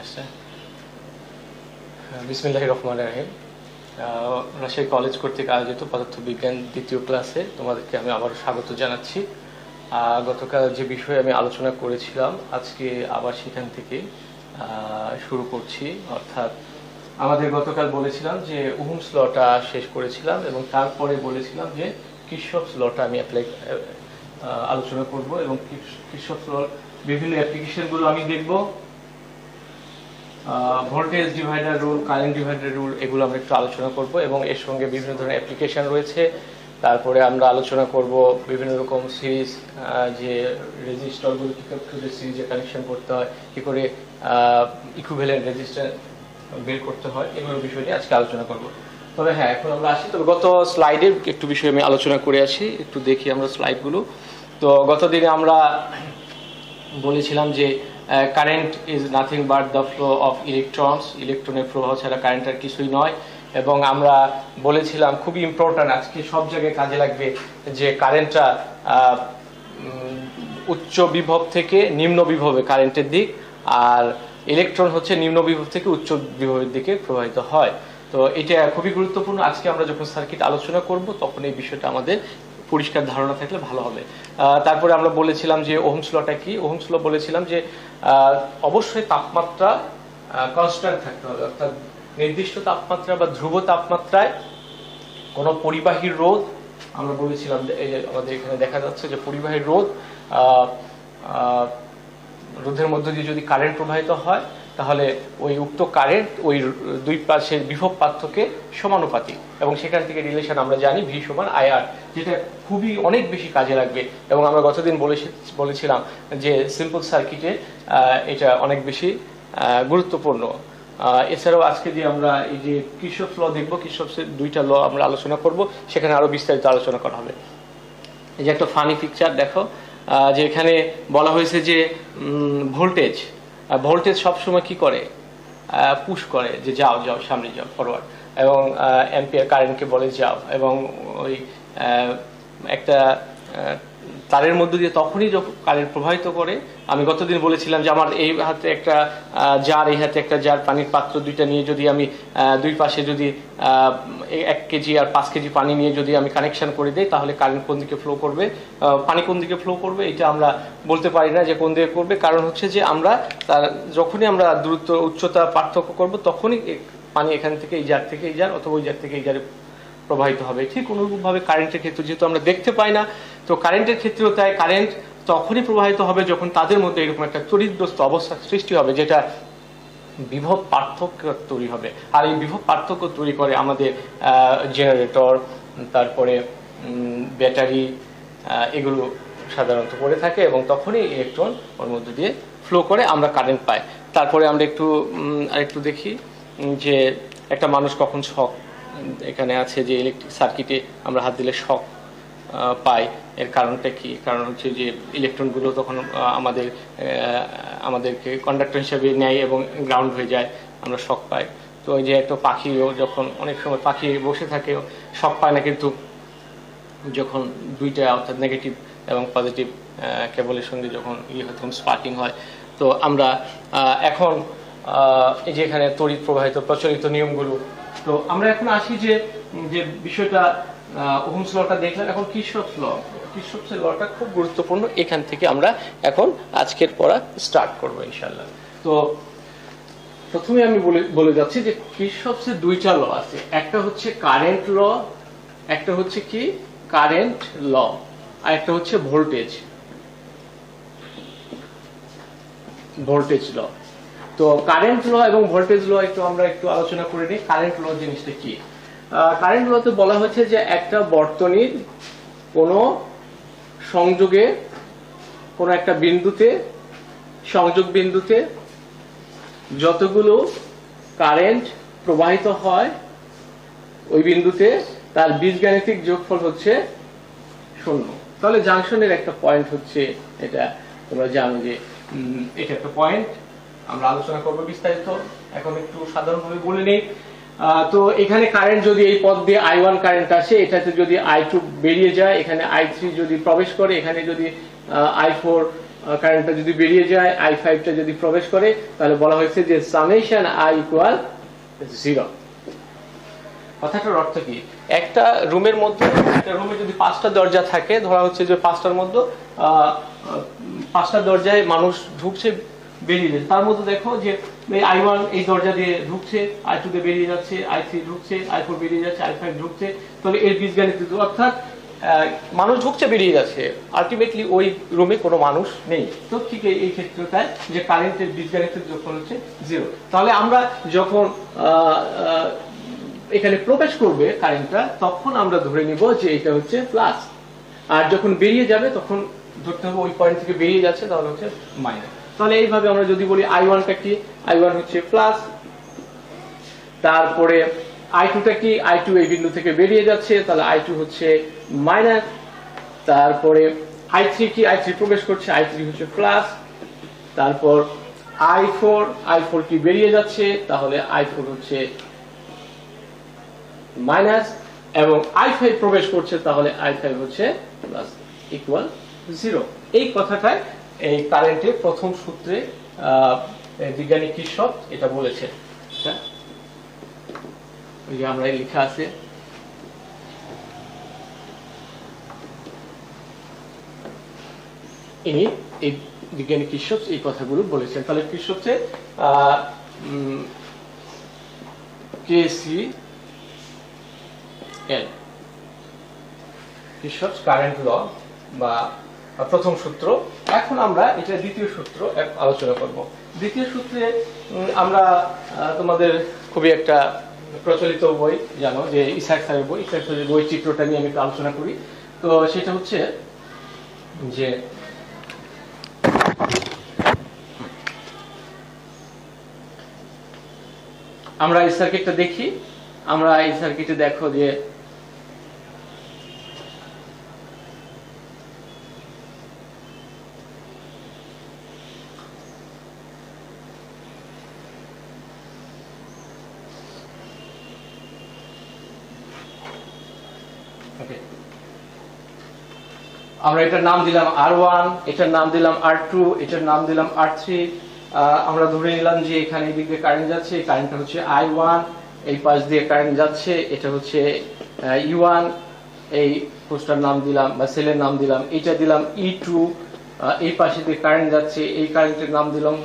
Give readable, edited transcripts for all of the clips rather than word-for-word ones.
আসছে। বিসমিল্লাহির রহমানির রহিম। রাজশাহী কলেজ কর্তৃক আয়োজিত পদার্থবিজ্ঞান দ্বিতীয় ক্লাসে তোমাদেরকে আমি আবার স্বাগত জানাচ্ছি। গতকাল যে বিষয়ে আমি আলোচনা করেছিলাম আজকে আবার সেখান থেকে শুরু করছি। অর্থাৎ আমাদের গতকাল বলেছিলাম যে ওহমস লটা শেষ করেছিলাম এবং তারপরে বলেছিলাম যে কিরশফস লটা আমি আলোচনা করব এবং কিরশফস লর বিভিন্ন অ্যাপ্লিকেশনগুলো আমি দেখব। Voltage divider rule, current divider rule, এগুলো আমরা একটু আলোচনা করব এবং এর সঙ্গে বিভিন্ন ধরনের অ্যাপ্লিকেশন রয়েছে। তারপরে আমরা আলোচনা করব বিভিন্ন রকম সিরিজ, যে রেজিস্টরগুলো কী করে সিরিজে কানেকশন করতে হয়, কী করে ইকুইভ্যালেন্ট রেজিস্ট্যান্স বের করতে হয়, এগুলোর বিষয় নিয়ে আজকে আলোচনা করব। তবে হ্যাঁ, এখন আমরা আসি। তবে গত স্লাইডের একটু বিষয় আমি আলোচনা করে আসি, একটু দেখি আমরা স্লাইডগুলো। তো গত দিনে আমরা বলেছিলাম যে current is nothing but the flow of electrons, ইলেকট্রনের প্রবাহ ছাড়া কারেন্ট আর কিছুই নয়। এবং আমরা বলেছিলাম খুবই ইম্পর্ট্যান্ট, আজকে সব জায়গায় কাজে লাগবে, যে কারেন্টটা উচ্চ বিভব থেকে নিম্ন বিভবে কারেন্টের দিক, আর ইলেকট্রন হচ্ছে নিম্ন বিভব থেকে উচ্চ বিভবের দিকে প্রবাহিত হয়। তো এটা খুবই গুরুত্বপূর্ণ। আজকে আমরা যখন সার্কিট আলোচনা করব তখন এই বিষয়টা আমাদের পরিষ্কার ধারণা থাকলে ভালো হবে। তারপরে আমরা বলেছিলাম যে ওহমস লটা কি। ওহমস ল বলেছিলাম যে অবশ্যই তাপমাত্রা কনস্ট্যান্ট থাকতে হবে, অর্থাৎ নির্দিষ্ট তাপমাত্রা বা ধ্রুব তাপমাত্রায় কোনো পরিবাহীর রোধ, আমরা বলেছিলাম আমাদের এখানে দেখা যাচ্ছে যে পরিবাহীর রোধের মধ্য দিয়ে যদি কারেন্ট প্রবাহিত হয় তাহলে ওই উক্ত কারেন্ট ওই দুই পাশের বিভব পার্থক্যে সমানুপাতিক, এবং সেখান থেকে রিলেশন আমরা জানি ভি সমান আইআর, যেটা খুবই অনেক বেশি কাজে লাগবে। এবং আমরা গতদিন বলেছিলাম যে সিম্পল সার্কিটে এটা অনেক বেশি গুরুত্বপূর্ণ। এছাড়াও আজকে যে আমরা এই যে কিরশফস ল দেখব, কিরশফসের দুইটা ল আমরা আলোচনা করব, সেখানে আরো বিস্তারিত আলোচনা করা হবে। এই যে একটা ফানি পিকচার দেখো, যে এখানে বলা হয়েছে যে ভোল্টেজ সবসময় কি করে, পুশ করে, যে যাও যাও সামনে যাও, ফরওয়ার্ড, এবং অ্যাম্পিয়ার কারেন্টকে বলে যাও। এবং ওই একটা তারের মধ্য দিয়ে তখনই যখন কারেন্ট প্রবাহিত করে, আমি গতদিন বলেছিলাম যে আমার এই হাতে একটা জার, এই হাতে একটা জার, পানির পাত্র দুইটা নিয়ে যদি আমি দুই পাশে যদি 1 কেজি আর 5 কেজি পানি নিয়ে যদি আমি কানেকশন করে দিই, তাহলে কারেন্ট কোন দিকে ফ্লো করবে, পানি কোন দিকে ফ্লো করবে, এটা আমরা বলতে পারি না যে কোন দিকে করবে। কারণ হচ্ছে যে আমরা যখনই আমরা দূরত্ব উচ্চতা পার্থক্য করব তখনই পানি এখান থেকে এই জার থেকে এই জার, অথবা ওই জার থেকে এই জারে প্রবাহিত হবে। ঠিক অনুরূপভাবে কারেন্টের ক্ষেত্রে, যেহেতু আমরা দেখতে পাই না, তো কারেন্টের ক্ষেত্রেও তাই, কারেন্ট তখনই প্রবাহিত হবে যখন তাদের মধ্যে এরকম একটা তড়িৎগ্রস্ত অবস্থা সৃষ্টি হবে, যেটা বিভব পার্থক্য তৈরি হবে। আর এই বিভব পার্থক্য তৈরি করে আমাদের জেনারেটর, তারপরে ব্যাটারি, এগুলো সাধারণত পড়ে থাকে, এবং তখনই ইলেকট্রন ওর মধ্যে দিয়ে ফ্লো করে, আমরা কারেন্ট পাই। তারপরে আমরা আরেকটু দেখি যে একটা মানুষ কখন শক, এখানে আছে যে ইলেকট্রিক সার্কিটে আমরা হাত দিলে শক পাই। এর কারণটা কি? কারণ হচ্ছে যে ইলেকট্রনগুলো তখন আমাদেরকে কন্ডাক্টর হিসেবে নেয় এবং গ্রাউন্ড হয়ে যায়, আমরা শক পাই। তো ওই যে একটা পাখিও যখন, অনেক সময় পাখি বসে থাকে শক পায় না, কিন্তু যখন দুইটা অর্থাৎ নেগেটিভ এবং পজিটিভ কেবলের সঙ্গে যখন হয় তখন স্পার্কিং হয়। তো আমরা এখন এই যে এখানে তড়িৎ প্রবাহিত প্রচলিত নিয়মগুলো, তো আমরা এখন আসি যে বিষয়টা ওহমস লটা দেখলাম। এখন কিরশফসের লটা খুব গুরুত্বপূর্ণ, এখান থেকে আমরা এখন আজকের পড়া স্টার্ট করব ইনশাআল্লাহ। তো প্রথমে আমি বলে যাচ্ছি যে কিরশফসের দুইটা ল আছে, একটা হচ্ছে কারেন্ট ল, একটা হচ্ছে কি কারেন্ট ল, আর একটা হচ্ছে ভোল্টেজ ল। তো কারেন্ট ল এবং ভোল্টেজ ল আমরা একটু আলোচনা করে নিই। কারেন্ট ল জিনিসটা কি? কারেন্ট লতে বলা হচ্ছে যে একটা বর্তনীর কোনো সংযোগে, কোনো একটা বিন্দুতে, সংযোগ বিন্দুতে যতগুলো কারেন্ট প্রবাহিত হয় ওই বিন্দুতে তার বীজগাণিতিক যোগফল হচ্ছে 0। তাহলে জাংশনের একটা পয়েন্ট হচ্ছে এটা, তোমরা জানো যে এটা একটা পয়েন্ট, আমরা আলোচনা করবো বিস্তারিত, এখন একটু সাধারণভাবে বলে নেই। তো এখানে কারেন্ট যদি এই পথ দিয়ে I1 কারেন্ট আসে, এটাতে যদি I2 বেরিয়ে যায়, এখানে I3 যদি প্রবেশ করে, এখানে যদি I4 কারেন্টটা যদি বেরিয়ে যায়, I5টা যদি প্রবেশ করে, তাহলে বলা হয়েছে যে সামেশন I ইকুয়াল 0। কথাটার অর্থ কি, একটা রুমের মধ্যে, একটা রুমে যদি 5টা দরজা থাকে, ধরা হচ্ছে যে 5টার মধ্যে 5টা দরজায় মানুষ ঢুকছে বেরিয়ে যাচ্ছে, তার মধ্যে দেখো যে I1 এই দরজা দিয়ে ঢুকছে, I2 দিয়ে বেরিয়ে যাচ্ছে, I3 ঢুকছে, I4 বেরিয়ে যাচ্ছে, I5 ঢুকছে, তাহলে এর বীজগাণিতিক, অর্থাৎ মানুষ ঢুকছে বেরিয়ে যাচ্ছে, আলটিমেটলি ওই রুমে কোনো মানুষ নেই। তো ঠিক এই ক্ষেত্রটায় যে কারেন্টের বীজগাণিতিক যোগফল হচ্ছে 0। তাহলে আমরা যখন এখানে প্রবেশ করবে কারেন্টটা, তখন আমরা ধরে নিব যে এটা হচ্ছে প্লাস, আর যখন বেরিয়ে যাবে তখন ধরতে হবে ওই পয়েন্ট থেকে বেরিয়ে যাচ্ছে, তাহলে হচ্ছে মাইনাস। তাহলে এইভাবে আমরা যদি বলি I1টা কি, I1 হচ্ছে প্লাস, তারপরে I2টা কি, I2 এই বিন্দু থেকে বেরিয়ে যাচ্ছে, তাহলে I2 হচ্ছে মাইনাস, তারপরে I3 কি, I3 প্রবেশ করছে, I3 হচ্ছে প্লাস, তারপর I4 কি বেরিয়ে যাচ্ছে, তাহলে I4 হচ্ছে মাইনাস, এবং I5 প্রবেশ করছে, তাহলে I5 হচ্ছে প্লাস, ইকুয়াল 0। এই কথাটাই এই কারেন্টের প্রথম সূত্রে বিজ্ঞানী কির্শফ এটা বলেছে। ওই যে আমরা লেখা আছে, ইনি এই বিজ্ঞানী কির্শফ এই কথাগুলো বলেছেন। তাহলে কির্শফে KCL, কির্শফস কারেন্ট ল বা প্রথম সূত্র। এখন আমরা এটা দ্বিতীয় সূত্র আলোচনা করব। দ্বিতীয় সূত্রে আমরা তোমাদের খুবই একটা প্রচলিত বই জানো যে ইসাক স্যারের বই, ইসাক স্যারের বই চিত্রটা নিয়ে আমি একটু আলোচনা করি। তো সেটা হচ্ছে যে আমরা এই সার্কিটটা দেখি, আমরা এই সার্কিটে দেখো যে আমরা এটার নাম দিলাম R1, এটার নাম দিলাম R2, এটার নাম দিলাম R3। আমরা ধরে নিলাম যে এখানে এই দিক দিয়ে কারেন্ট যাচ্ছে, এই কারেন্টটা হচ্ছে I1, এই পাশ দিয়ে কারেন্ট যাচ্ছে, এটা হচ্ছে E1, এই পোস্টার নাম দিলাম বা সেলের নাম দিলাম, এটা দিলাম E2, এই পাশে দিয়ে কারেন্ট যাচ্ছে, এই কারেন্টের নাম দিলাম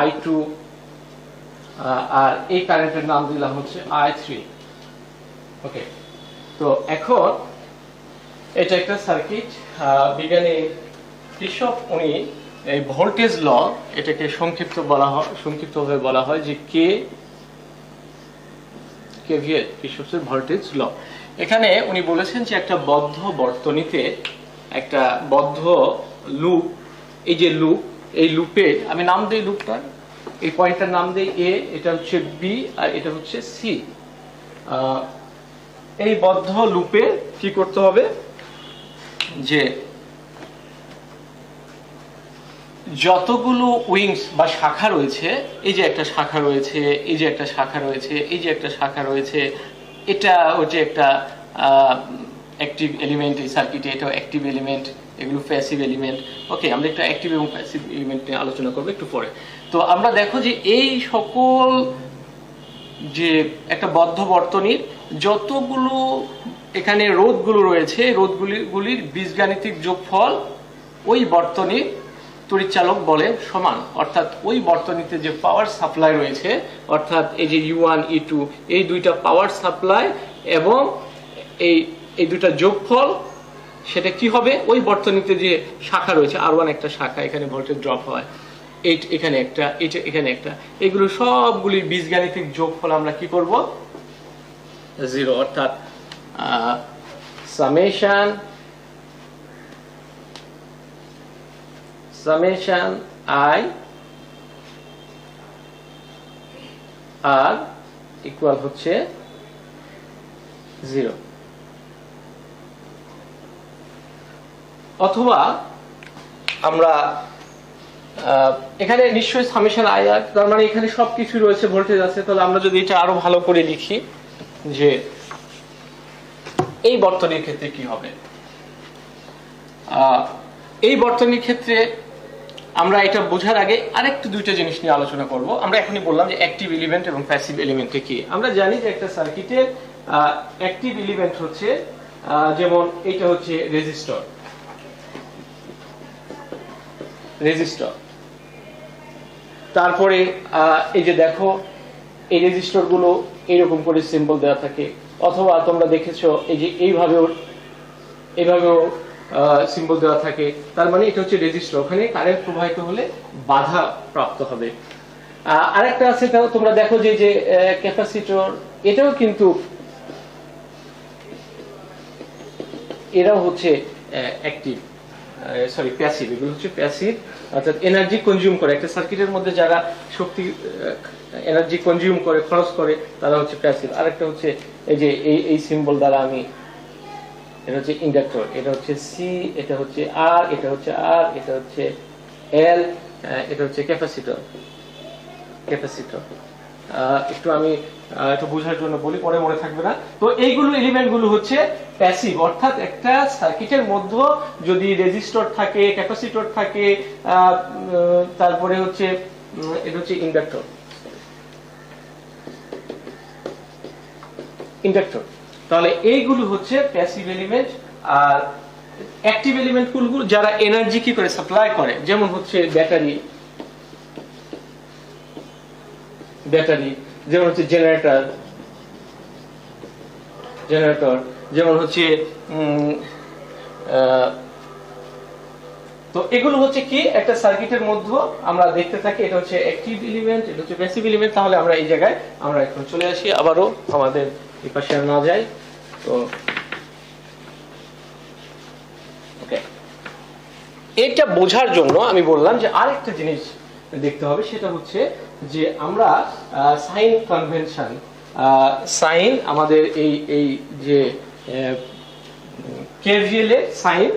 I2, আর এই কারেন্টের নাম দিলাম হচ্ছে I3। ওকে, তো এখন এটা একটা সার্কিট। বিজ্ঞানী কির্শফ উনি এই ভোল্টেজ ল, এটাকে সংক্ষিপ্তভাবে বলা হয় যে কেভিএল, কির্শফের ভোল্টেজ ল। এখানে উনি বলেছেন যে একটা বদ্ধ বর্তনীতে, একটা বদ্ধ লুপ, এই যে লুপ, এই লুপে আমি নাম দেই লুপটার, এই পয়েন্টটার নাম দেই A, এটা হচ্ছে B, আর এটা হচ্ছে C। এই বদ্ধ লুপে কি করতে হবে যে যতগুলো উইংস বা শাখা রয়েছে, এই যে একটা শাখা রয়েছে, এই যে একটা শাখা রয়েছে, এই যে একটা শাখা রয়েছে, এটা হচ্ছে একটা অ্যাক্টিভ এলিমেন্ট এই সার্কিটে, এটাও অ্যাক্টিভ এলিমেন্ট, এগুলো প্যাসিভ এলিমেন্ট। ওকে, আমরা একটা অ্যাক্টিভ এবং প্যাসিভ এলিমেন্ট নিয়ে আলোচনা করবো একটু পরে। তো আমরা দেখো যে এই সকল যে একটা বদ্ধ বর্তনীর যতগুলো এখানে রোধগুলো রয়েছে, রোধগুলির বীজগাণিতিক যোগফল ওই বর্তনীর তড়িৎচালক বলের সমান। অর্থাৎ ওই বর্তনীতে যে পাওয়ার সাপ্লাই রয়েছে, অর্থাৎ এই যে U1 E2 এই দুইটা পাওয়ার সাপ্লাই এবং এই দুইটা যোগফল, সেটা কি হবে, ওই বর্তনীতে যে শাখা রয়েছে R1 একটা শাখা, এখানে ভোল্টেজ ড্রপ হয়, এখানে একটা, এখানে একটা, এগুলো সবগুলির বীজগাণিতিক যোগফল আমরা কি করব, 0। অর্থাৎ সামেশন I আর ইকুয়াল হচ্ছে 0। অথবা আমরা এখানে নিশ্চয়ই সামেশন I আর, তার মানে এখানে সবকিছু রয়েছে, ভোল্টেজ আছে। তাহলে আমরা যদি এটা আরো ভালো করে লিখি যে এই বর্তনীর ক্ষেত্রে কি হবে, এই বর্তনীর ক্ষেত্রে আমরা এটা বোঝার আগে আরেকটু দুইটা জিনিস নিয়ে আলোচনা করব। আমরা এখনই বললাম যে অ্যাক্টিভ এলিমেন্ট এবং প্যাসিভ এলিমেন্টে কি। আমরা জানি যে একটা সার্কিটের অ্যাক্টিভ এলিমেন্ট হচ্ছে যেমন এটা হচ্ছে রেজিস্টর। তারপরে এই যে দেখো এই রেজিস্টর গুলো এরকম করে সিম্বল দেওয়া থাকে, অথবা তোমরা দেখেছো এই যে এইভাবেও সিম্বল দেওয়া থাকে। তার মানে এটা হচ্ছে রেজিস্টর, ওখানে কারেন্ট প্রবাহিত হলে বাধা প্রাপ্ত হবে। আরেকটা আছে তোমরা দেখো যে ক্যাপাসিটর, এটাও কিন্তু এরাও হচ্ছে অ্যাক্টিভ, সরি প্যাসিভ। এগুলো হচ্ছে প্যাসিভ, অর্থাৎ এনার্জি কনজিউম করে। একটা সার্কিটের মধ্যে যারা শক্তি এনার্জি কনজিউম করে, খরচ করে, তারা হচ্ছে প্যাসিভ। আরেকটা হচ্ছে এই যে এই সিম্বল দ্বারা আমি, এটা হচ্ছে ইন্ডাক্টর, এটা হচ্ছে সি, এটা হচ্ছে আর, এটা হচ্ছে আর, এটা হচ্ছে এল, এটা হচ্ছে ক্যাপাসিটর। একটু আমি একটু বোঝার জন্য বলি, পরে মনে থাকবে না। তো এইগুলো এলিমেন্ট গুলো হচ্ছে প্যাসিভ, অর্থাৎ একটা সার্কিটের মধ্যে যদি রেজিস্টর থাকে, ক্যাপাসিটর থাকে, তারপরে হচ্ছে এটা হচ্ছে ইন্ডাক্টর। তাহলে এইগুলো হচ্ছে প্যাসিভ এলিমেন্ট। আর অ্যাক্টিভ এলিমেন্ট গুলো যারা এনার্জি কি করে সাপ্লাই করে, যেমন হচ্ছে ব্যাটারি, যেমন হচ্ছে জেনারেটর, যেমন হচ্ছে তো এগুলো হচ্ছে কি একটা সার্কিটের মধ্যে আমরা দেখতে থাকি। এটা হচ্ছে অ্যাক্টিভ এলিমেন্ট, এটা হচ্ছে প্যাসিভ এলিমেন্ট। তাহলে আমরা এই জায়গায় আমরা এখন চলে আসি, আবারও আমাদের এই পাশে না যাই। তো ওকে, এটা বোঝার জন্য আমি বললাম যে আরেকটা জিনিস দেখতে হবে, সেটা হচ্ছে যে আমরা সাইন কনভেনশন, সাইন আমাদের এই যে কেভিএল এর সাইন,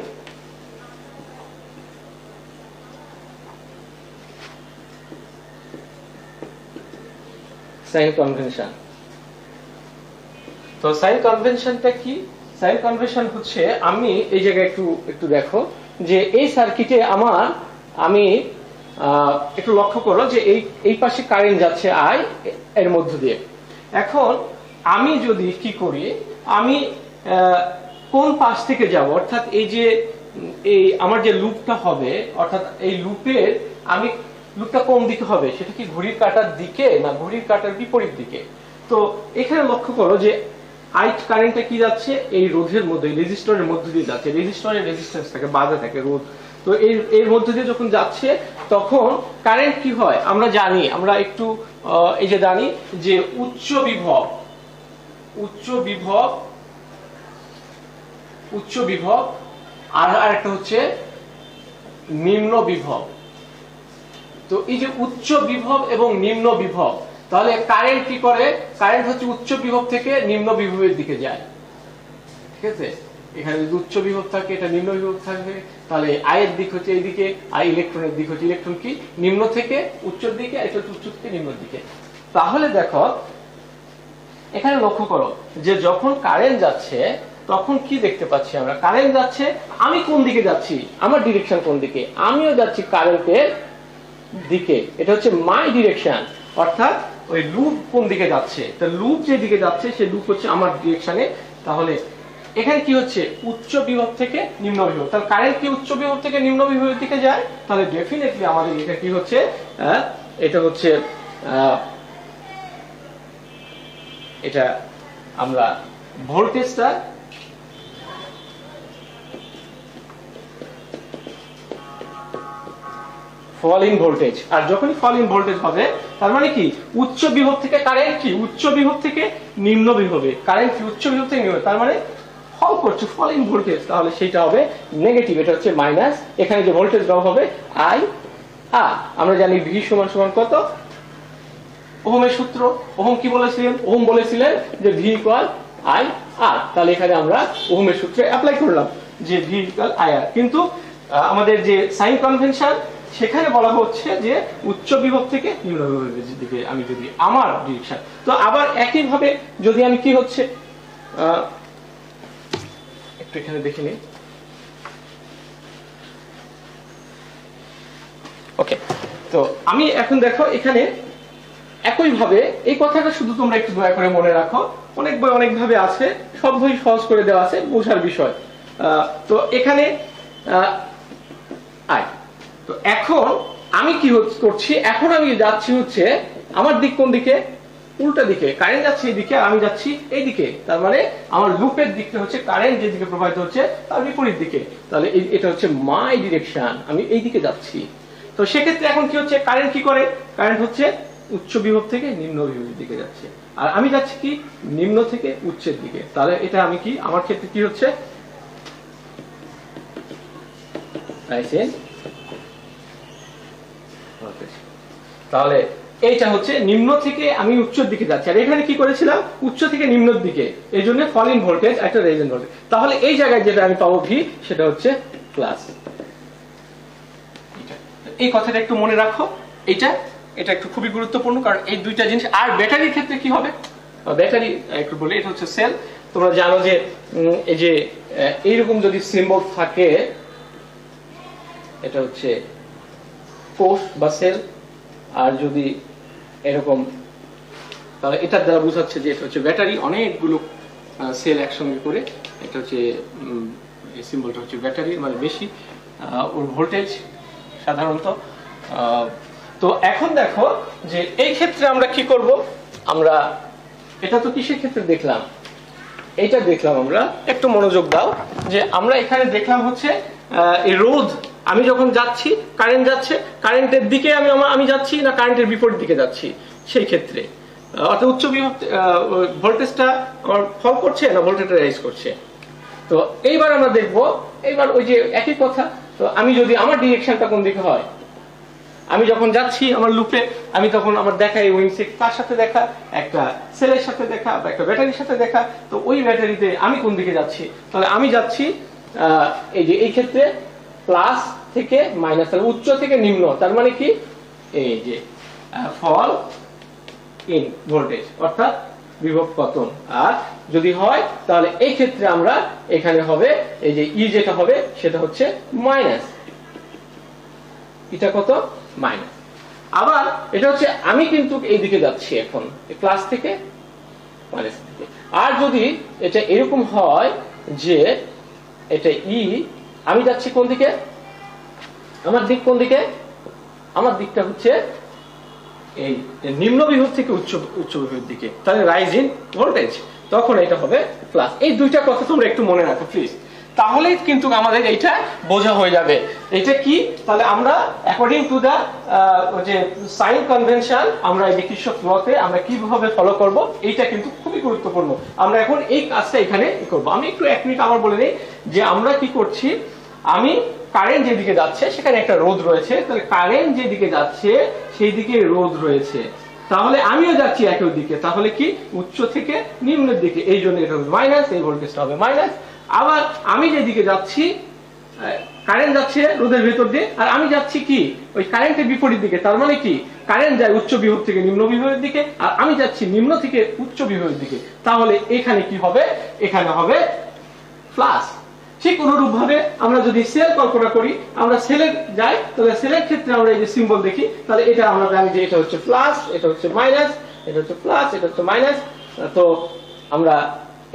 কনভেনশন। তো সাইন কনভেনশনটা কি? সাইন কনভেনশন হচ্ছে, আমি এই জায়গায় একটু দেখো যে এই সার্কিটে আমি একটু লক্ষ্য করো যে এই পাশে কারেন্ট যাচ্ছে আই এর মধ্য দিয়ে। এখন আমি যদি কি করি, আমি কোন পাশ থেকে যাব, অর্থাৎ এই আমার যে লুপটা হবে, অর্থাৎ এই লুপটা কোন দিকে হবে, সেটা কি ঘড়ির কাঁটার দিকে না ঘড়ির কাঁটার বিপরীত দিকে? তো এখানে লক্ষ্য করো যে আই কারেন্টটা কি যাচ্ছে, এই রোধের মধ্যে, রেজিস্টরের মধ্য দিয়ে যাচ্ছে। রেজিস্টরের রেজিস্ট্যান্স থাকে, বাধা থাকে, রোধ। তো এর মধ্য দিয়ে যখন যাচ্ছে তখন কারেন্ট কি হয় আমরা জানি, আমরা একটু এই যে জানি যে উচ্চ বিভব আর একটা হচ্ছে নিম্ন বিভব। তো এই যে উচ্চ বিভব এবং নিম্ন বিভব, তাহলে কারেন্ট কি করে, কারেন্ট হচ্ছে উচ্চ বিভব থেকে নিম্ন বিভবের দিকে যায়। ঠিক আছে, এখানে যদি উচ্চ বিভব থাকে, এটা নিম্ন বিভব থাকবে, তাহলে আই এর দিক হচ্ছে এইদিকে, আই ইলেকট্রনের দিক হচ্ছে, ইলেকট্রন কি নিম্ন থেকে উচ্চের দিকে, এটা হচ্ছে উচ্চ থেকে নিম্নের দিকে। তাহলে দেখো এখানে লক্ষ্য করো যে যখন কারেন্ট যাচ্ছে তখন কি দেখতে পাচ্ছি আমরা, কারেন্ট যাচ্ছে, আমি কোন দিকে যাচ্ছি, আমার ডিরেকশন কোন দিকে, আমিও যাচ্ছি কারেন্টের দিকে। এটা হচ্ছে মাই ডিরেকশন, অর্থাৎ ওই লুপ কোন দিকে যাচ্ছে, তো লুপ যে দিকে যাচ্ছে সে লুপ হচ্ছে আমার ডিরেকশনে। তাহলে এখানে কি হচ্ছে, উচ্চ বিভব থেকে নিম্ন বিভব। তাহলে কারেন্ট কি উচ্চ বিভব থেকে নিম্ন বিভবের দিকে যায়, তাহলে ডেফিনেটলি আমাদের এটা কি হচ্ছে, এটা হচ্ছে এটা আমরা ভোল্টেজটা ফলিং ভোল্টেজ। আর যখনই ফলিং ভোল্টেজ হবে তার মানে কি উচ্চ বিভব থেকে কারেন্ট কি উচ্চ বিভব থেকে নিম্ন বিভবে, কারেন্ট কি উচ্চ বিভব থেকে নিম্ন, তার মানে ফল করছে, ফলিং ভোল্টেজ। তাহলে সেটা হবে নেগেটিভ, এটা হচ্ছে মাইনাস। এখানে যে ভোল্টেজ ড্রপ হবে আই আর, আমরা জানি ভি সমান সমান কত, ওহমের সূত্র। ওহম কি বলেছিলেন, ওহম বলেছিলেন যে ভি ইকুয়াল আই আর। তাহলে এখানে আমরা ওহমের সূত্রে অ্যাপ্লাই করলাম যে ভি ইকুয়াল আই আর। কিন্তু আমাদের যে সাইন কনভেনশন সেখানে বলা হচ্ছে যে উচ্চ বিভব থেকে নিম্ন বিভবের দিকে আমি যদি আমার ডিরেকশন। তো আবার একই ভাবে যদি আমি কি হচ্ছে একটু এখানে দেখে নিই, তো আমি এখন দেখো এখানে একই ভাবে এই কথাটা শুধু তোমরা একটু দয়া করে মনে রাখো, অনেক বই অনেক ভাবে আছে, সব বই সহজ করে দেওয়া আছে, বোঝার বিষয়। তো এখানে আই, তো এখন আমি কি করছি, এখন আমি যাচ্ছি হচ্ছে আমার দিক কোন দিকে, উল্টা দিকে, কারেন্ট যাচ্ছে এইদিকে, আমি যাচ্ছি এইদিকে, তার মানে আমার লুপের দিকটা হচ্ছে কারেন্ট যেদিকে প্রবাহিত হচ্ছে তার বিপরীত দিকে, তাহলে এটা হচ্ছে মাই ডিরেকশন, আমি এইদিকে যাচ্ছি। তো সেক্ষেত্রে এখন কি হচ্ছে, কারেন্ট কি করে, কারেন্ট হচ্ছে উচ্চ বিভব থেকে নিম্ন বিভবের দিকে যাচ্ছে, আর আমি যাচ্ছি কি নিম্ন থেকে উচ্চের দিকে, তাহলে এটা আমি কি, আমার ক্ষেত্রে কি হচ্ছে, তাহলে এইটা হচ্ছে নিম্ন থেকে আমি উচ্চের দিকে যাচ্ছি, আর এখানে কি করেছিলাম উচ্চ থেকে নিম্নের দিকে, এই জন্য ফলিং ভোল্টেজ একটা রেজেন্ট ভোল্টেজ। তাহলে এই জায়গায় যেটা আমি পাবো ভি, সেটা হচ্ছে প্লাস। এই কথাটা একটু মনে রাখো, এটা একটু খুবই গুরুত্বপূর্ণ, কারণ এই দুইটা জিনিস। আর ব্যাটারির ক্ষেত্রে কি হবে, ব্যাটারি একটু বলি, এটা হচ্ছে সেল। তোমরা জানো যে এই যে এইরকম যদি সিম্বল থাকে, এটা হচ্ছে কোষ বা সেল, আর যদি এরকম, তাহলে এটার দ্বারা বোঝাচ্ছে যে এটা হচ্ছে ব্যাটারি, অনেকগুলো সেল একসঙ্গে করে, এটা হচ্ছে এই সিম্বলটা হচ্ছে ব্যাটারি, মানে বেশি ওর ভোল্টেজ সাধারণত। তো এখন দেখো যে এই ক্ষেত্রে আমরা কি করব, আমরা এটা তো কিসের ক্ষেত্রে দেখলাম, এইটা দেখলাম আমরা, একটু মনোযোগ দাও, যে আমরা এখানে দেখলাম হচ্ছে এই রোধ, আমি যখন যাচ্ছি কারেন্ট যাচ্ছে, কারেন্টের দিকে আমি যাচ্ছি না কারেন্টের বিপরীত দিকে যাচ্ছি, সেই ক্ষেত্রে অর্থাৎ উচ্চ বিভব ভোল্টেজটা আমার ফল করছে না ভোল্টেজটা রাইজ করছে। তো এইবার আমরা দেখব, এইবার ওই যে একই কথা, তো আমি যদি আমার ডিরেকশনটা কোন দিকে হয়, আমি যখন যাচ্ছি আমার লুপে, আমি তখন আমার দেখা এই উইংসে কার সাথে দেখা, একটা সেলের সাথে দেখা বা একটা ব্যাটারির সাথে দেখা, তো ওই ব্যাটারিতে আমি কোন দিকে যাচ্ছি, তাহলে আমি যাচ্ছি এই যে এই ক্ষেত্রে প্লাস থেকে মাইনাস, তাহলে উচ্চ থেকে নিম্ন, তার মানে কি এই যে ফল ইন ভোল্টেজ, অর্থাৎ বিভব পতন। আর যদি হয় তাহলে এই ক্ষেত্রে আমরা এখানে হবে এই যে ই যেটা হবে সেটা হচ্ছে মাইনাস, এটা কত মাইনাস। আবার এটা হচ্ছে আমি কিন্তু এই দিকে যাচ্ছি এখন প্লাস থেকে মাইনাস দিকে। আর যদি এটা এরকম হয় যে এটা ই, আমি যাচ্ছি কোন দিকে, আমার দিক কোন দিকে, আমার দিকটা হচ্ছে এই নিম্ন বিভব থেকে উচ্চ বিভবের দিকে, তাহলে রাইজ ইন ভোল্টেজ, তখন এটা হবে প্লাস। এই দুইটা কথা তোমরা একটু মনে রাখো প্লিজ, তাহলেই কিন্তু আমাদের এইটা বোঝা হয়ে যাবে। এটা কি, তাহলে আমরা অ্যাকর্ডিং টু দা যে সাইন কনভেনশন, আমরা এই কিরশফ লতে আমরা কিভাবে ফলো করব, এইটা কিন্তু খুবই গুরুত্বপূর্ণ। আমরা এখন এই কাজটা এখানে করব। আমি একটু এক মিনিট আবার বলে নেই যে আমরা কি করছি, আমি কারেন্ট যেদিকে যাচ্ছে সেখানে একটা রোধ রয়েছে, তাহলে কারেন্ট যেদিকে যাচ্ছে সেই দিকে রোধ রয়েছে, তাহলে আমিও যাচ্ছি একই দিকে, তাহলে কি উচ্চ থেকে নিম্নের দিকে, এই জন্য এটা হবে মাইনাস, এই ভোল্টেজটা হবে মাইনাস। আবার আমি যেদিকে যাচ্ছি, কারেন্ট যাচ্ছে রোধের ভেতর দিয়ে, আর আমি যাচ্ছি কি ওই কারেন্টের বিপরীত দিকে, তার মানে কি কারেন্ট যায় উচ্চ বিভব থেকে নিম্ন বিভবের দিকে, আর আমি যাচ্ছি নিম্ন থেকে উচ্চ বিভবের দিকে, তাহলে এখানে কি হবে, এখানে হবে প্লাস। ঠিক অনুরূপ ভাবে আমরা যদি সেল কল্পনা করি, আমরা সেলে যাই, তাহলে সেলের ক্ষেত্রে আমরা এই যে সিম্বল দেখি, তাহলে এটা আমরা জানি যে এটা হচ্ছে প্লাস, এটা হচ্ছে মাইনাস, এটা হচ্ছে প্লাস, এটা হচ্ছে মাইনাস। তো আমরা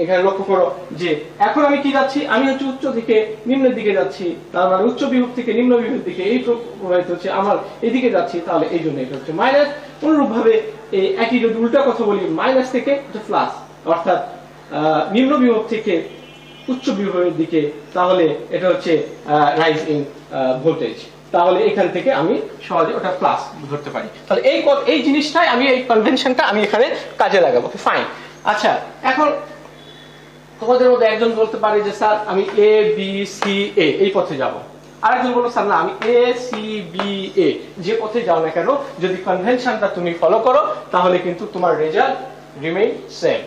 এখানে লক্ষ্য করো যে এখন আমি কি যাচ্ছি, আমি হচ্ছে উচ্চ থেকে নিম্নের দিকে যাচ্ছি, তার মানে উচ্চ বিভব থেকে নিম্ন বিভবের দিকে এই প্রবাহিত হচ্ছে, আমার এদিকে যাচ্ছি, তাহলে এই জন্য এটা হচ্ছে মাইনাস। অনুরূপ ভাবে এই একই যদি উল্টা কথা বলি, মাইনাস থেকে এটা প্লাস, অর্থাৎ নিম্ন বিভব থেকে উচ্চ বিভবের দিকে, তাহলে এটা হচ্ছে রাইজ ইন ভোল্টেজ, তাহলে এখান থেকে আমি সহজে ওটা প্লাস ধরতে পারি। তাহলে এই জিনিসটাই আমি, এই কনভেনশনটা আমি এখানে কাজে লাগাবো। ফাইন। আচ্ছা, এখন তোমাদের মধ্যে একজন বলতে পারে যে স্যার আমি এ বি সি এ এই পথে যাব, আরেকজন বলবো স্যার না আমি এ সি বি এ, যে পথে যাও না কেন যদি কনভেনশনটা তুমি ফলো করো তাহলে কিন্তু তোমার রেজাল্ট রিমেইন সেম।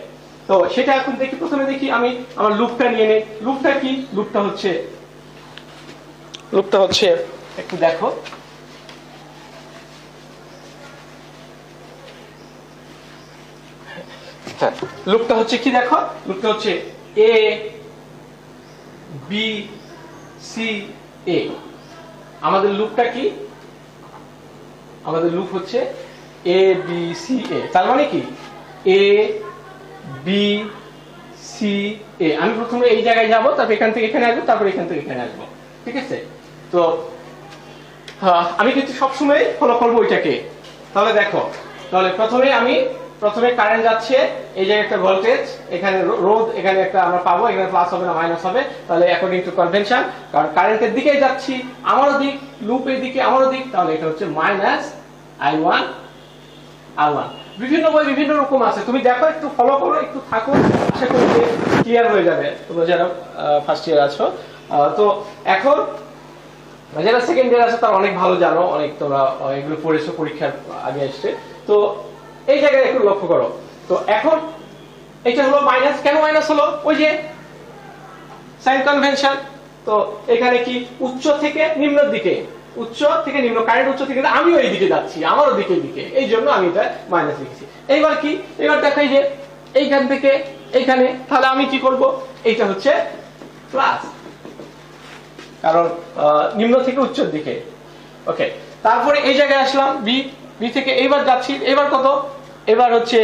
তো সেটা এখন দেখি, প্রথমে দেখি আমি আমার লুপটা নিয়ে নেই। লুপটা কি, লুপটা হচ্ছে একটু দেখো, হ্যাঁ লুপটা হচ্ছে কি দেখো, লুপটা হচ্ছে এ বি সি এ। আমাদের লুপটা কি, আমাদের লুপ হচ্ছে এ বি সি এ। তার মানে কি এ বি সি এ। আমি প্রথমে এই জায়গায় যাব, তারপর এখান থেকে এখানে আসবো, তারপর এখান থেকে এখানে আসবো, ঠিক আছে? তো আমি কিন্তু সবসময় ফলো করবো ওইটাকে। তাহলে দেখো, তাহলে প্রথমে কারেন্ট যাচ্ছে, এই জায়গায় একটা ভোল্টেজ, এখানে রোধ, এখানে একটা আমরা পাবো, এখানে প্লাস হবে না মাইনাস হবে। তাহলে অ্যাকর্ডিং টু কনভেনশন, কারণ কারেন্টের দিকে যাচ্ছি, আমারও দিক, লুপের দিকে আমারও দিক, তাহলে এটা হচ্ছে মাইনাস I1 R1। বিভিন্ন বই বিভিন্ন রকম আছে, তুমি দেখো, একটু ফলো করো, একটু থাকো, আশা করি ক্লিয়ার হয়ে যাবে তোমরা যারা ফার্স্ট ইয়ার আছো। তো এখন যারা সেকেন্ড ইয়ার আছে তারা অনেক ভালো জানো, অনেক তোমরা এগুলো পড়েছো, পরীক্ষার আগে এসছে। তো এই জায়গায় একটু লক্ষ্য করো। তো এখন এটা হলো মাইনাস, কেন মাইনাস হলো? ওই যে সাইন কনভেনশন। তো এখানে কি উচ্চ থেকে নিম্নের দিকে, উচ্চ থেকে নিম্ন, কারেন্ট উচ্চ থেকে, আমিও এই দিকে যাচ্ছি, আমারও দিকে, এই জন্য আমি এটা মাইনাস লিখেছি। এইবার কি, এবার দেখাই যে এইখান থেকে এইখানে, তাহলে আমি কি করব, এইটা হচ্ছে প্লাস, কারণ নিম্ন থেকে উচ্চের দিকে। ওকে, তারপরে এই জায়গায় আসলাম, বি থেকে এইবার যাচ্ছি, এবার কত, এবার হচ্ছে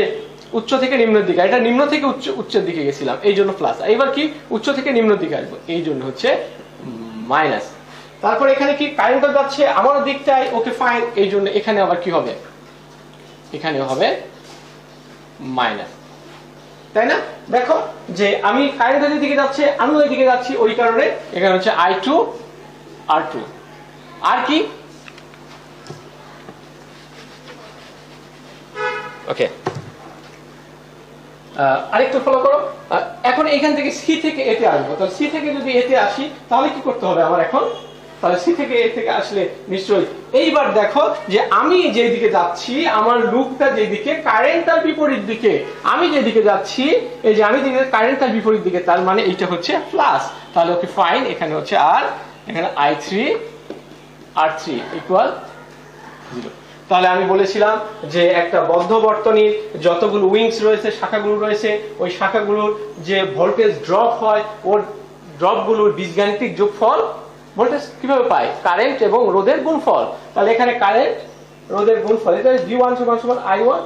উচ্চ থেকে নিম্নের দিকে, এটা নিম্ন থেকে উচ্চের দিকে গেছিলাম, এই জন্য প্লাস। এবার কি উচ্চ থেকে নিম্নের দিকে আসবো, এই জন্য হচ্ছে মাইনাস। তারপর এখানে কি কারেন্টটা যাচ্ছে আমার দিকটায়, ওকে ফাইন, এই জন্য এখানে আবার কি হবে, এখানে হবে মাইনাস, তাই না? দেখো যে আমি কারেন্টের দিকে যাচ্ছে, আমি ওই দিকে যাচ্ছি, ওই কারণে এখানে হচ্ছে I2 R2। আর কি, ওকে, আরেকটু ফলো করো। এখন এখান থেকে সি থেকে এতে আসবো, তাহলে সি থেকে যদি এতে আসি তাহলে কি করতে হবে আমার এখন, তাহলে সি থেকে এ থেকে আসলে নিশ্চয়ই, এইবার দেখো যে আমি যেদিকে যাচ্ছি, আমার লুপটা যেদিকে, কারেন্ট তার বিপরীত দিকে, আমি যেদিকে যাচ্ছি, এই যে আমি যেদিকে কারেন্ট তার বিপরীত দিকে, তার মানে এইটা হচ্ছে প্লাস। তাহলে ওকে ফাইন, এখানে হচ্ছে আর, এখানে I3 R3 ইকুয়াল 0। তাহলে আমি বলেছিলাম যে একটা বদ্ধ বর্তনীর যতগুলো উইংস রয়েছে, শাখাগুলো রয়েছে, ওই শাখাগুলোর যে ভোল্টেজ ড্রপ হয়, ওর ড্রপগুলোর বীজগাণিতিক যোগফল ভোল্টেজ কিভাবে পাই, কারেন্ট এবং রোধের গুণফল। তাহলে এখানে কারেন্ট রোধের গুণফল, এটা V1 সমান I1,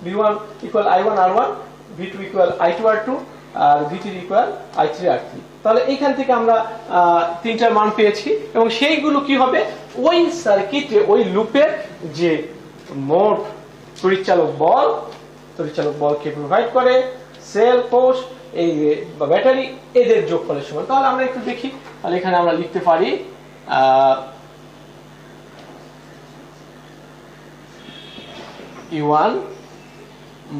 V1 equal I1 R1, V2 equal I2 R2, আর V3 ইকুয়াল I3 R3। তাহলে এইখান থেকে আমরা তিনটার মান পেয়েছি, এবং সেইগুলো কি হবে, ওই সার্কিটে, ওই লুপের যে মোট তড়িৎচালক বলকে প্রোভাইড করে সেল, কোষ, এই ব্যাটারি, এদের যোগফলের সমান। তাহলে আমরা একটু দেখি, তাহলে এখানে আমরা লিখতে পারি E1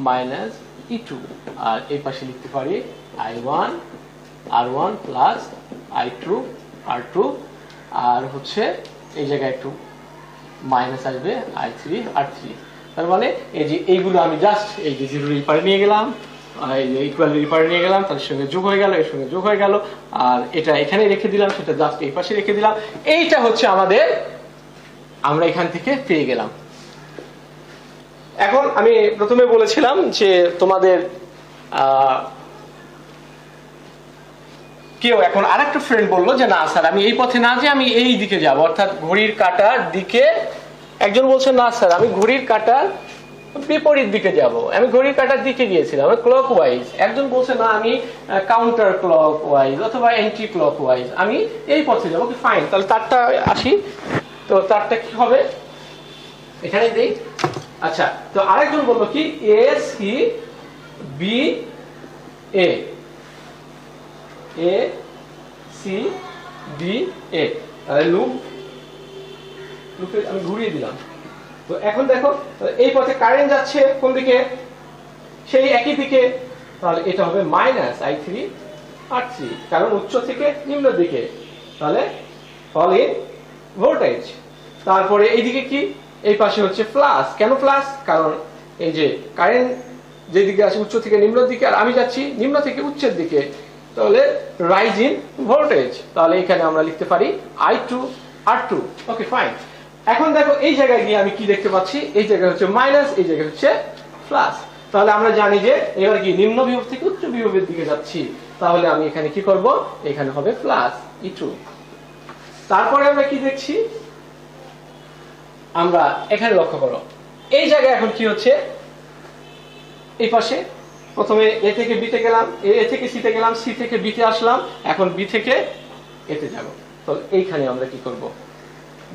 মাইনাস E2, আর এই পাশে লিখতে পারি I1 R1 plus I2 R2, আর হচ্ছে এই জায়গায় একটু মাইনাস আসবে I3 R3। তার মানে এই যে এইগুলো আমি জাস্ট এই যে জিরো রিপারে নিয়ে গেলাম, এই যে ইকুয়াল রিপারে নিয়ে গেলাম, তার সঙ্গে যোগ হয়ে গেল, এর সঙ্গে যোগ হয়ে গেল, আর এটা এখানে রেখে দিলাম, সেটা জাস্ট এই পাশে রেখে দিলাম। এইটা হচ্ছে আমাদের, আমরা এখান থেকে পেয়ে গেলাম। এখন আমি প্রথমে বলেছিলাম যে তোমাদের কেউ এখন আরেকটা ফ্রেন্ড বললো যে না স্যার, আমি এই পথে না যে আমি এই দিকে যাব, অর্থাৎ ঘড়ির কাঁটার দিকে। একজন বলছে না স্যার, আমি ঘড়ির কাঁটার বিপরীত দিকে যাব, আমি ঘড়ির কাঁটার দিকে গিয়েছিলাম ক্লক ওয়াইজ। একজন বলছে না, আমি কাউন্টার ক্লক ওয়াইজ অথবা অ্যান্টি ক্লক ওয়াইজ, আমি এই পথে যাবো। ফাইন, তাহলে তারটা আসি। তো তারটা কি হবে, এখানে দেই। আচ্ছা, তো আরেকজন বললো কি A C B A, A C B A, লুপে আমি ঘুরিয়ে দিলাম। তো এখন দেখো, এই পথে কারেন্ট যাচ্ছে কোন দিকে, সেই একই দিকে, তাহলে এটা হবে মাইনাস I3 R3, কারণ উচ্চ থেকে নিম্ন দিকে, তাহলে ফল ইন ভোল্টেজ। তারপরে এইদিকে কি, এই পাশে হচ্ছে প্লাস। কেন প্লাস, কারণ এই যে কারেন্ট যেদিকে আছে উচ্চ থেকে নিম্ন দিকে, আর আমি যাচ্ছি নিম্ন থেকে উচ্চের দিকে, তাহলে রাইজ ইন ভোল্টেজ। তাহলে এখানে আমরা লিখতে পারি I2 R2। Okay fine. এখন দেখো এই জায়গায় গিয়ে আমি কি দেখতে পাচ্ছি, এই জায়গায় হচ্ছে মাইনাস, এই জায়গায় হচ্ছে প্লাস। তাহলে আমরা জানি যে এবার কি নিম্ন বিভব থেকে উচ্চ বিভবের দিকে যাচ্ছি, তাহলে আমি এখানে কি করব, এখানে হবে প্লাস E2। তারপরে আমরা কি দেখছি, আমরা এখানে লক্ষ্য করো, এই জায়গায় এখন কি হচ্ছে, এই পাশে প্রথমে এ থেকে বিতে গেলাম, এ থেকে সিতে গেলাম, সি থেকে বিতে আসলাম, এখন বি থেকে এতে যাব। তো এইখানে আমরা কি করব,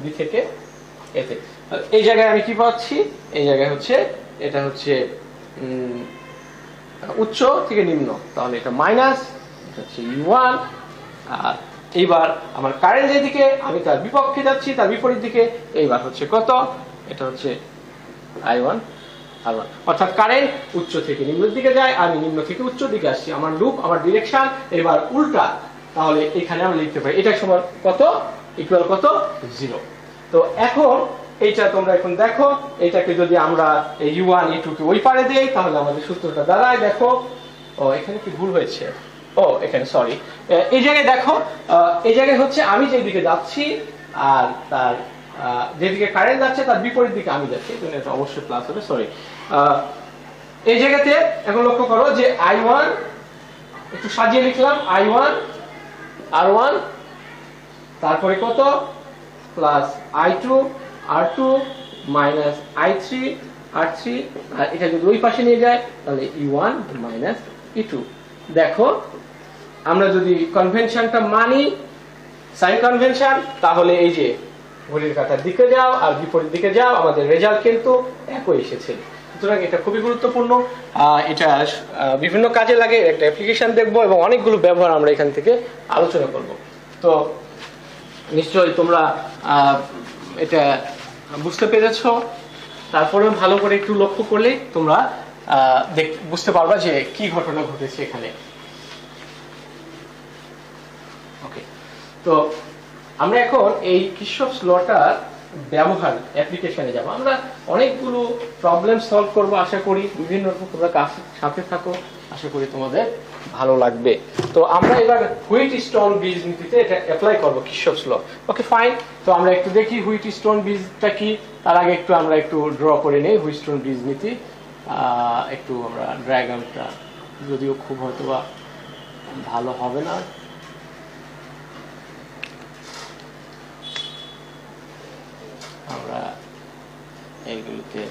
বি থেকে এতে। এই জায়গায় আমি কি পাচ্ছি, এই জায়গায় হচ্ছে এটা হচ্ছে উচ্চ থেকে নিম্ন, তাহলে এটা মাইনাস, এটা হচ্ছে U1। আর এইবার আমার কারেন্ট যেদিকে আমি তার বিপক্ষে যাচ্ছি, তার বিপরীত দিকে, এইবার হচ্ছে কত, এটা হচ্ছে I1 R1। অর্থাৎ কারেন্ট উচ্চ থেকে নিম্নের দিকে যায়, আমি নিম্ন থেকে উচ্চ দিকে আসছি, আমার লুপ, আমার ডিরেকশন এবার উল্টা। তাহলে এখানে আমরা লিখতে পারি এটা সমান কত, ইকুয়াল কত, 0। তো এখন এইটা তোমরা এখন দেখো, এইটাকে যদি আমরা U1 U2 কে ওই পারে দেই, তাহলে আমাদের সূত্রটা দাঁড়ায়, দেখো, ও এখানে কি ভুল হয়েছে, ও এখানে সরি, এই জায়গায় দেখো, এই জায়গায় হচ্ছে আমি যেদিকে যাচ্ছি আর তার যেদিকে কারেন্ট যাচ্ছে তার বিপরীত দিকে আমি যাচ্ছি, এটা অবশ্যই প্লাস হবে, সরি। এই জায়গাতে এখন লক্ষ্য করো যে I1 একটু সাজিয়ে লিখলাম, I1 R1, তারপরে কত, plus I2 R2 minus I3 R3, আর এটা যদি ওই পাশে নিয়ে যায় তাহলে E1 মাইনাস E2। দেখো আমরা যদি কনভেনশনটা মানি, সাইন কনভেনশন, তাহলে এই যে ঘড়ির কাঁটার দিকে যাও আর বিপরীত দিকে যাও, আমাদের রেজাল্ট কিন্তু একই এসেছে। সুতরাং এটা খুবই গুরুত্বপূর্ণ, এটা বিভিন্ন কাজে লাগে, একটা অ্যাপ্লিকেশন দেখবো এবং অনেকগুলো ব্যবহার আমরা এখান থেকে আলোচনা করব। তো নিশ্চয়ই তোমরা এটা বুঝতে পেরেছো, তারপরে ভালো করে একটু লক্ষ্য করলে তোমরা বুঝতে পারবা যে কি ঘটনা ঘটেছে এখানে। ওকে, তো আমরা এখন এই কিরশফস লটার ব্যবহার অ্যাপ্লিকেশনে যাব। আমরা অনেকগুলো প্রবলেম সলভ করব আশা করি, বিভিন্ন রকম তোমরা সাথে থাকো, আশা করি তোমাদের ভালো লাগবে। তো আমরা এবার হুইটস্টোন বীজনীতিতে এটা অ্যাপ্লাই করব, কিরশফস ল। ওকে ফাইন, তো আমরা একটু দেখি হুইটস্টোন বীজটা কি। তার আগে আমরা একটু ড্র করে নেই হুইটস্টোন বীজনীতি। একটু আমরা ডায়াগ্রামটা, যদিও খুব হয়তো বা ভালো হবে না, আমরা এইগুলোতে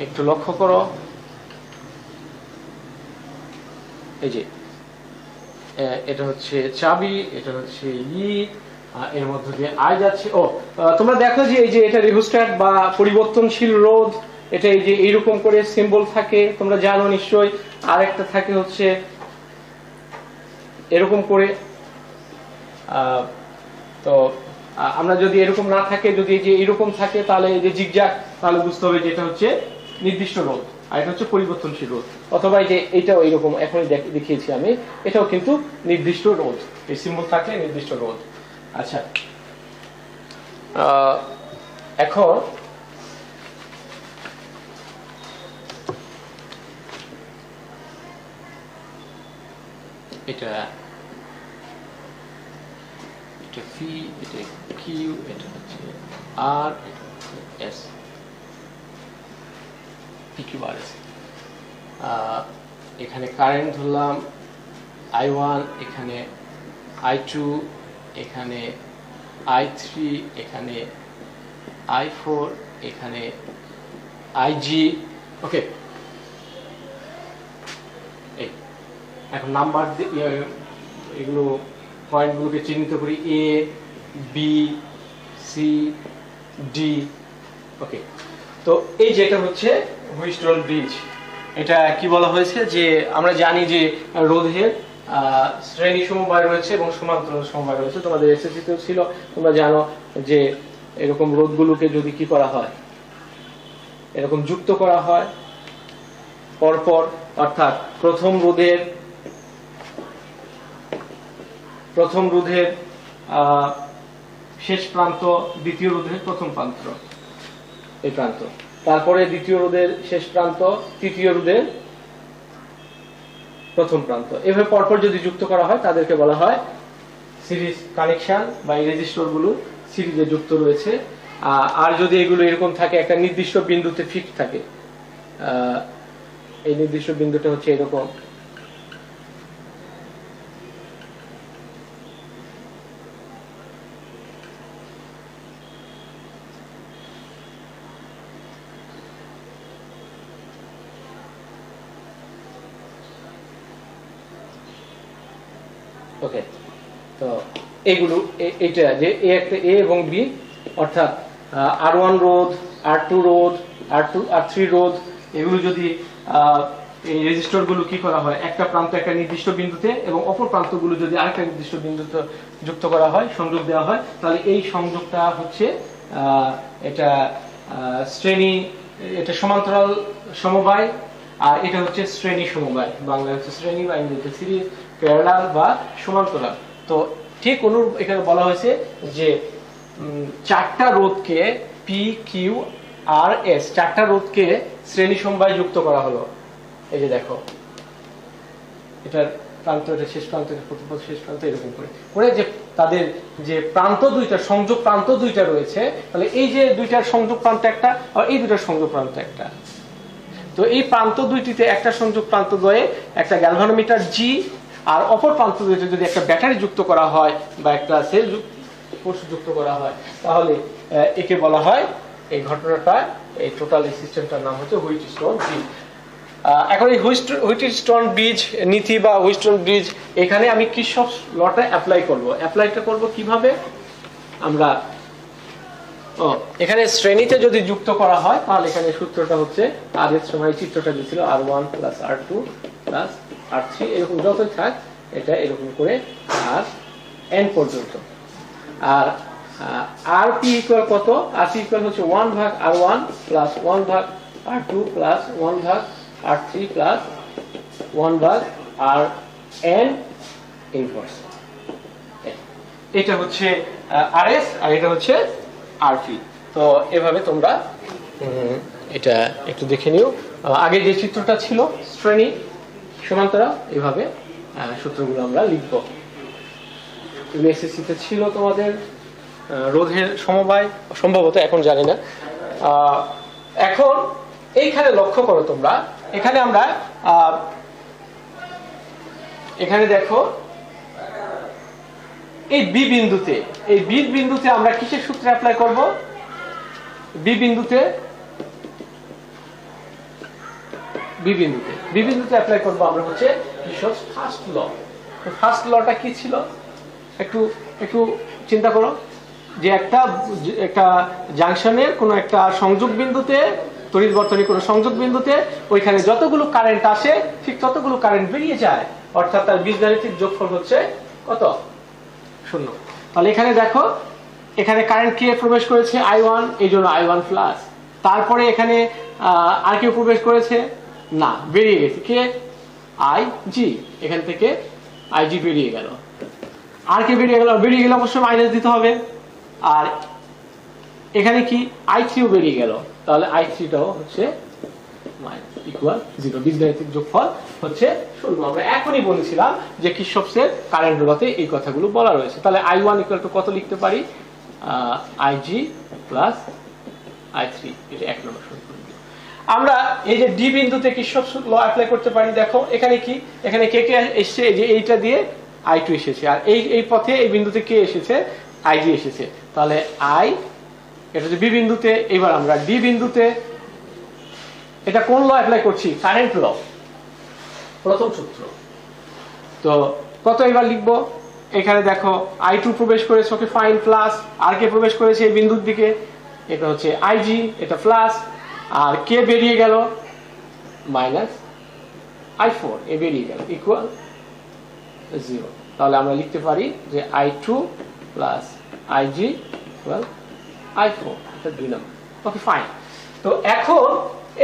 একটু লক্ষ্য করো। এই যে এটা হচ্ছে চাবি, এটা হচ্ছে এর মধ্য দিয়ে আই যাচ্ছে। ও তোমরা দেখো যে এই যে এটা রেজিস্ট্যান্ট বা পরিবর্তনশীল রোধ, এটা এই যে এইরকম করে সিম্বল থাকে, তোমরা জানো নিশ্চয়ই। আর একটা থাকে হচ্ছে এরকম করে। তো আমরা যদি এরকম না থাকে, যদি এই যে এরকম থাকে, তাহলে এই যে জিগজ্যাগ, তাহলে বুঝতে হবে যে এটা হচ্ছে নির্দিষ্ট রোধ, আর এটা হচ্ছে পরিবর্তনশীল রোধ। অথবা এই যে এটাও এইরকম এখনই দেখিয়েছি আমি, এটাও কিন্তু নির্দিষ্ট রোধ, এই সিম্বল থাকলে নির্দিষ্ট রোধ। আচ্ছা, এখন এটা পি, এটা কিউ, এটা হচ্ছে আর, এটা হচ্ছে S, P Q R S. এখানে কারেন্ট ধরলাম I1, এখানে I2, এখানে I3, এখানে I4, এখানে IG। ওকে, এখন নাম্বার এগুলো পয়েন্টগুলোকে চিহ্নিত করি, এ, বি, সি, ডি। ওকে, তো এই যেটা হচ্ছে হুইটস্টোন ব্রিজ, এটা কি বলা হয়েছে যে আমরা জানি যে রোধের শ্রেণী সমবায় রয়েছে এবং সমান্তরাল সমবায় রয়েছে। তোমাদের এসএসসিতেও ছিল, তোমরা জানো যে এরকম রোধগুলোকে যদি কি করা হয়, এরকম যুক্ত করা হয় পরপর, অর্থাৎ প্রথম রোধের শেষ প্রান্ত, দ্বিতীয় রোধের প্রথম প্রান্ত, এই প্রান্ত, তারপরে দ্বিতীয় রোধের শেষ প্রান্ত, তৃতীয় রোধের প্রথম প্রান্ত, এভাবে পরপর যদি যুক্ত করা হয় তাদেরকে বলা হয় সিরিজ কানেকশন, বা এই রেজিস্টরগুলো সিরিজে যুক্ত রয়েছে। আর যদি এগুলো এরকম থাকে, একটা নির্দিষ্ট বিন্দুতে ফিক্স থাকে, এই নির্দিষ্ট বিন্দুটা হচ্ছে এরকম, ওকে। তো এগুলো এইটা যে একটা এ এবং বি, অর্থাৎ R1 রোধ, R2 রোধ, R3 রোধ, এগুলো যদি এই রেজিস্টরগুলো কি করা হয়, একটা প্রান্ত একটা নির্দিষ্ট বিন্দুতে এবং অপর প্রান্তগুলো যদি আরেকটা নির্দিষ্ট বিন্দুতে যুক্ত করা হয়, সংযোগ দেওয়া হয়, তাহলে এই সংযোগটা হচ্ছে এটা শ্রেণী, এটা সমান্তরাল সমবায়, আর এটা হচ্ছে শ্রেণী সমবায়। বাংলা হচ্ছে শ্রেণী বা ইংরেজিতে সিরিজ, প্যারালাল বা সমান্তরাল। তো ঠিক অনুরূপ এখানে বলা হয়েছে যে চারটা রোধকে পি কিউ আর এস, চারটা রোধকে শ্রেণী সমবায় যুক্ত করা হলো। এই যে দেখো, এটার প্রান্ত, এটা শেষ প্রান্ত, এটা প্রতিপদ শেষ প্রান্ত, এরকম করে করে যে তাদের যে প্রান্ত দুইটা, সংযোগ প্রান্ত দুইটা রয়েছে, তাহলে এই যে দুইটার সংযোগ প্রান্ত একটা আর এই দুইটার সংযোগ প্রান্ত একটা। তো এই প্রান্ত দুইটিতে একটা সংযোগ প্রান্ত দ্বয়ে একটা গ্যালভানোমিটার জি, আর অপর প্রান্ত দুইতে যদি একটা ব্যাটারি যুক্ত করা হয় বা একটা সেল যুক্ত করা হয়, তাহলে একে বলা হয়, এই ঘটনাটা, এই টোটাল এই সিস্টেমটার নাম হচ্ছে হুইটস্টোন ব্রিজ। এখন এই হুইটস্টোন ব্রিজ নীতি বা হুইটস্টোন ব্রিজ, এখানে আমি কিরশফস লটা অ্যাপ্লাই করব। অ্যাপ্লাইটা করব কিভাবে? আমরা এখানে শ্রেণীতে যদি যুক্ত করা হয়, তাহলে এখানে সূত্রটা হচ্ছে, আগের সময় চিত্রটা দিয়েছিল R1 plus R2 plus R3, এরকম যতই থাক এটা এরকম করে আর n পর্যন্ত। আর RP ইকুয়াল কত? RP ইকুয়াল হচ্ছে 1 ভাগ R1 প্লাস 1 ভাগ R2 প্লাস 1 ভাগ R3 প্লাস 1 ভাগ Rn ইনভার্স। এটা হচ্ছে RS আর এটা হচ্ছে RP। তো এভাবে তোমরা এটা একটু দেখে নিও। আগে যে চিত্রটা ছিল শ্রেণী সমান্তরাল, এভাবে সূত্রগুলো আমরা লিখব। এসএসসি তে ছিল তোমাদের রোধের সমবায়, সম্ভবত, এখন জানি না। এখন এইখানে লক্ষ্য করো তোমরা, এখানে আমরা এখানে দেখো এই বি বিন্দুতে, এই বি বিন্দুতে আমরা কিসের সূত্র অ্যাপ্লাই করব? বি বিন্দুতে অ্যাপ্লাই করব আমরা হচ্ছে কিরশফস ফার্স্ট ল। ফার্স্ট লটা কি ছিল? একটু চিন্তা করো, যে একটা জাংশনের কোনো একটা সংযোগ বিন্দুতে, তড়িৎ বর্তনী কোনো সংযোগ বিন্দুতে, ওইখানে যতগুলো কারেন্ট আসে ঠিক ততগুলো কারেন্ট বেরিয়ে যায়, অর্থাৎ তার বীজগাণিতিক যোগফল হচ্ছে কত? 0। তাহলে এখানে দেখো, এখানে কারেন্ট কে প্রবেশ করেছে? I1, এই জন্য I1 প্লাস। তারপরে এখানে আর কেউ প্রবেশ করেছে না, বেরিয়ে গেছে কে? IG, এখান থেকে IG বেরিয়ে গেল। আর কে বেরিয়ে গেল অবশ্যই মাইনাস দিতে হবে। আর এখানে কি? I3 বেরিয়ে গেল, তাহলে I3টাও হচ্ছে ইকুয়াল 0। বীজগাণিতিক যোগফল হচ্ছে 0। আমরা এখনই বলেছিলাম যে কিরশফসের কারেন্ট লতে এই কথাগুলো বলা রয়েছে। তাহলে I1 ইকুয়াল টু কত লিখতে পারি? IG প্লাস I3, এটা 1 নম্বর সমীকরণ। আমরা এই যে ডি বিন্দুতে কিরশফস ল অ্যাপ্লাই করতে পারি। দেখো এখানে কি, এখানে কে কে এসেছে? এই যে এইটা দিয়ে I2 এসেছে, আর এই পথে এই বিন্দুতে কে এসেছে? IG এসেছে। তাহলে এটা যে বি বিন্দুতে, এবার আমরা ডি বিন্দুতে এটা কোন ল অ্যাপ্লাই করছি? কারেন্ট ল, প্রথম সূত্র। তো কত এবার লিখবো? এখানে দেখো I2 প্রবেশ করেছে, ওকে ফাইন, প্লাস আর কে প্রবেশ করেছে এই বিন্দুর দিকে, এটা হচ্ছে IG, এটা প্লাস, আর কে বেরিয়ে গেল? মাইনাস I4, এ বেরিয়ে গেল, ইকুয়াল 0। তাহলে আমরা লিখতে পারি যে I2 plus IG equal I4, এটা 2 নম্বর। Okay fine. তো এখন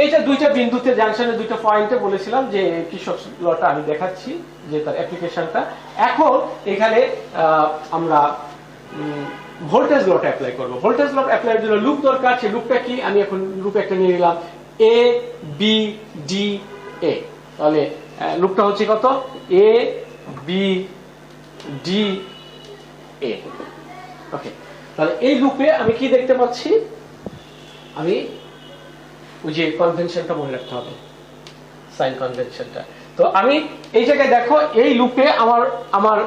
এইটা দুইটা বিন্দুতে, জাংশনের দুইটা পয়েন্টে বলেছিলাম যে কিরশফস লটা আমি দেখাচ্ছি যে তার অ্যাপ্লিকেশনটা। এখন এখানে আমরা ভোল্টেজ লটা অ্যাপ্লাই করব। ভোল্টেজ ল অ্যাপ্লাইয়ের জন্য লুপ দরকার। সেই লুপটা কি? আমি এখন লুপ একটা নিয়ে নিলাম, A B D A। তাহলে লুপটা হচ্ছে কত? A B D A। ওকে, তাহলে এই লুপে আমি কি দেখতে পাচ্ছি? আমি ওই যে কনভেনশনটা মনে রাখতে হবে, সাইন কনভেনশনটা। তো আমি এই জায়গায় দেখো এই লুপে আমার আমার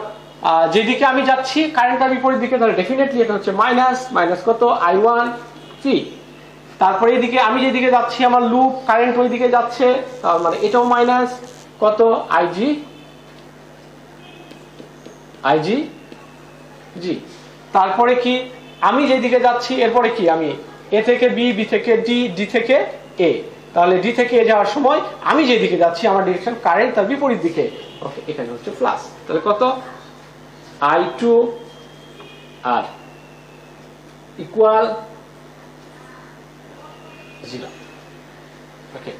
যেদিকে আমি যাচ্ছি কারেন্টটার বিপরীত দিকে, তাহলে ডেফিনেটলি এটা হচ্ছে মাইনাস মাইনাস কত I1 পি। তারপরে এইদিকে আমি যেদিকে যাচ্ছি আমার লুপ কারেন্ট ওই দিকে যাচ্ছে, তার মানে এটাও মাইনাস কত IG জি। তারপরে কি আমি যেদিকে যাচ্ছি এরপরে কি আমি এ থেকে বি, বি থেকে ডি, ডি থেকে এ, তাহলে ডি থেকে এ যাওয়ার সময় আমি যেদিকে যাচ্ছি আমার ডিরেকশন কারেন্ট তার বিপরীত দিকে, ওকে এখানে হচ্ছে প্লাস, তাহলে কত I2 আর ইকুয়াল 0। ওকে,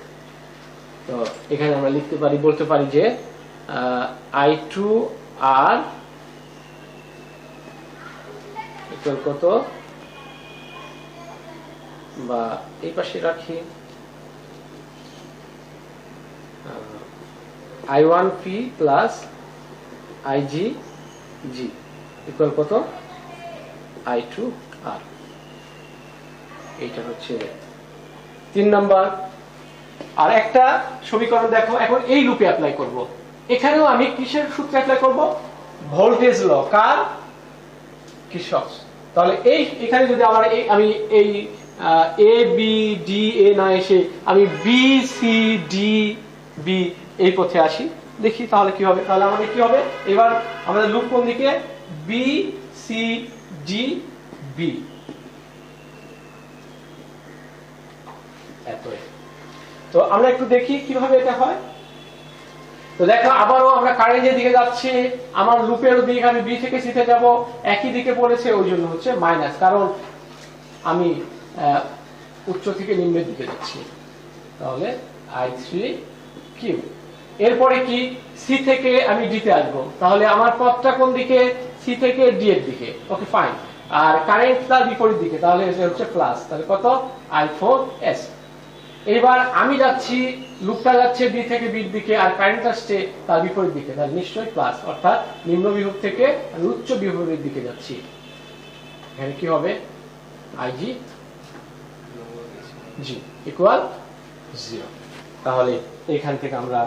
তো এখানে আমরা লিখতে পারি, বলতে পারি যে I2 আর ইকুয়াল কত, বা এই পাশে রাখি I1P প্লাস IG জি ইকুয়াল কত I2R। এইটা হচ্ছে 3 নাম্বার। আর একটা সমীকরণ দেখো, এখন এই লুপে অ্যাপ্লাই করব। এখানেও আমি কিসের সূত্র অ্যাপ্লাই করব, ভোল্টেজ ল, কার, কিরশফস। তাহলে এই এখানে যদি আমি এই এ বি ডি এ না এসে আমি বি সি ডি বি এই পথে আসি, দেখি তাহলে কি হবে। তাহলে আমাদের কি হবে, এবার আমাদের লুপ কোন দিকে, বি সি ডি বি, তো আমরা একটু দেখি কিভাবে এটা হয়। তো দেখো আবারও আমরা কারেন্টের দিকে যাচ্ছি, আমার লুপের দিকে আমি বি থেকে সি তে যাব, একই দিকে পড়েছে, ওই জন্য হচ্ছে মাইনাস, কারণ আমি উচ্চ থেকে নিম্নের দিকে যাচ্ছি। তাহলে I3Q। এরপরে কি সি থেকে আমি ডি তে আসবো, তাহলে আমার পথটা কোন দিকে, সি থেকে ডি এর দিকে, ওকে ফাইন। আর কারেন্ট তার বিপরীত দিকে, তাহলে এটা হচ্ছে প্লাস, তাহলে কত I4S। এবার আমি যাচ্ছি, লুপটা যাচ্ছে বি থেকে বির দিকে আর কারেন্ট আসছে তার বিপরীত দিকে, তাহলে নিশ্চয়ই প্লাস, অর্থাৎ নিম্ন বিভব থেকে আমি উচ্চ বিভবের দিকে যাচ্ছি। এখানে কি হবে, IG জি ইকুয়াল 0। তাহলে এখান থেকে আমরা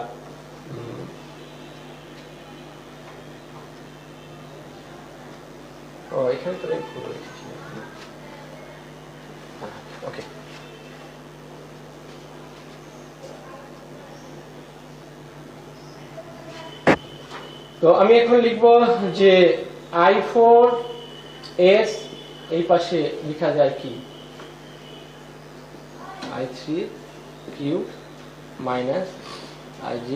এখানে তো ওকে, তো আমি এখন লিখব যে I4S এই পাশে লেখা যায় কি I3Q মাইনাস IG,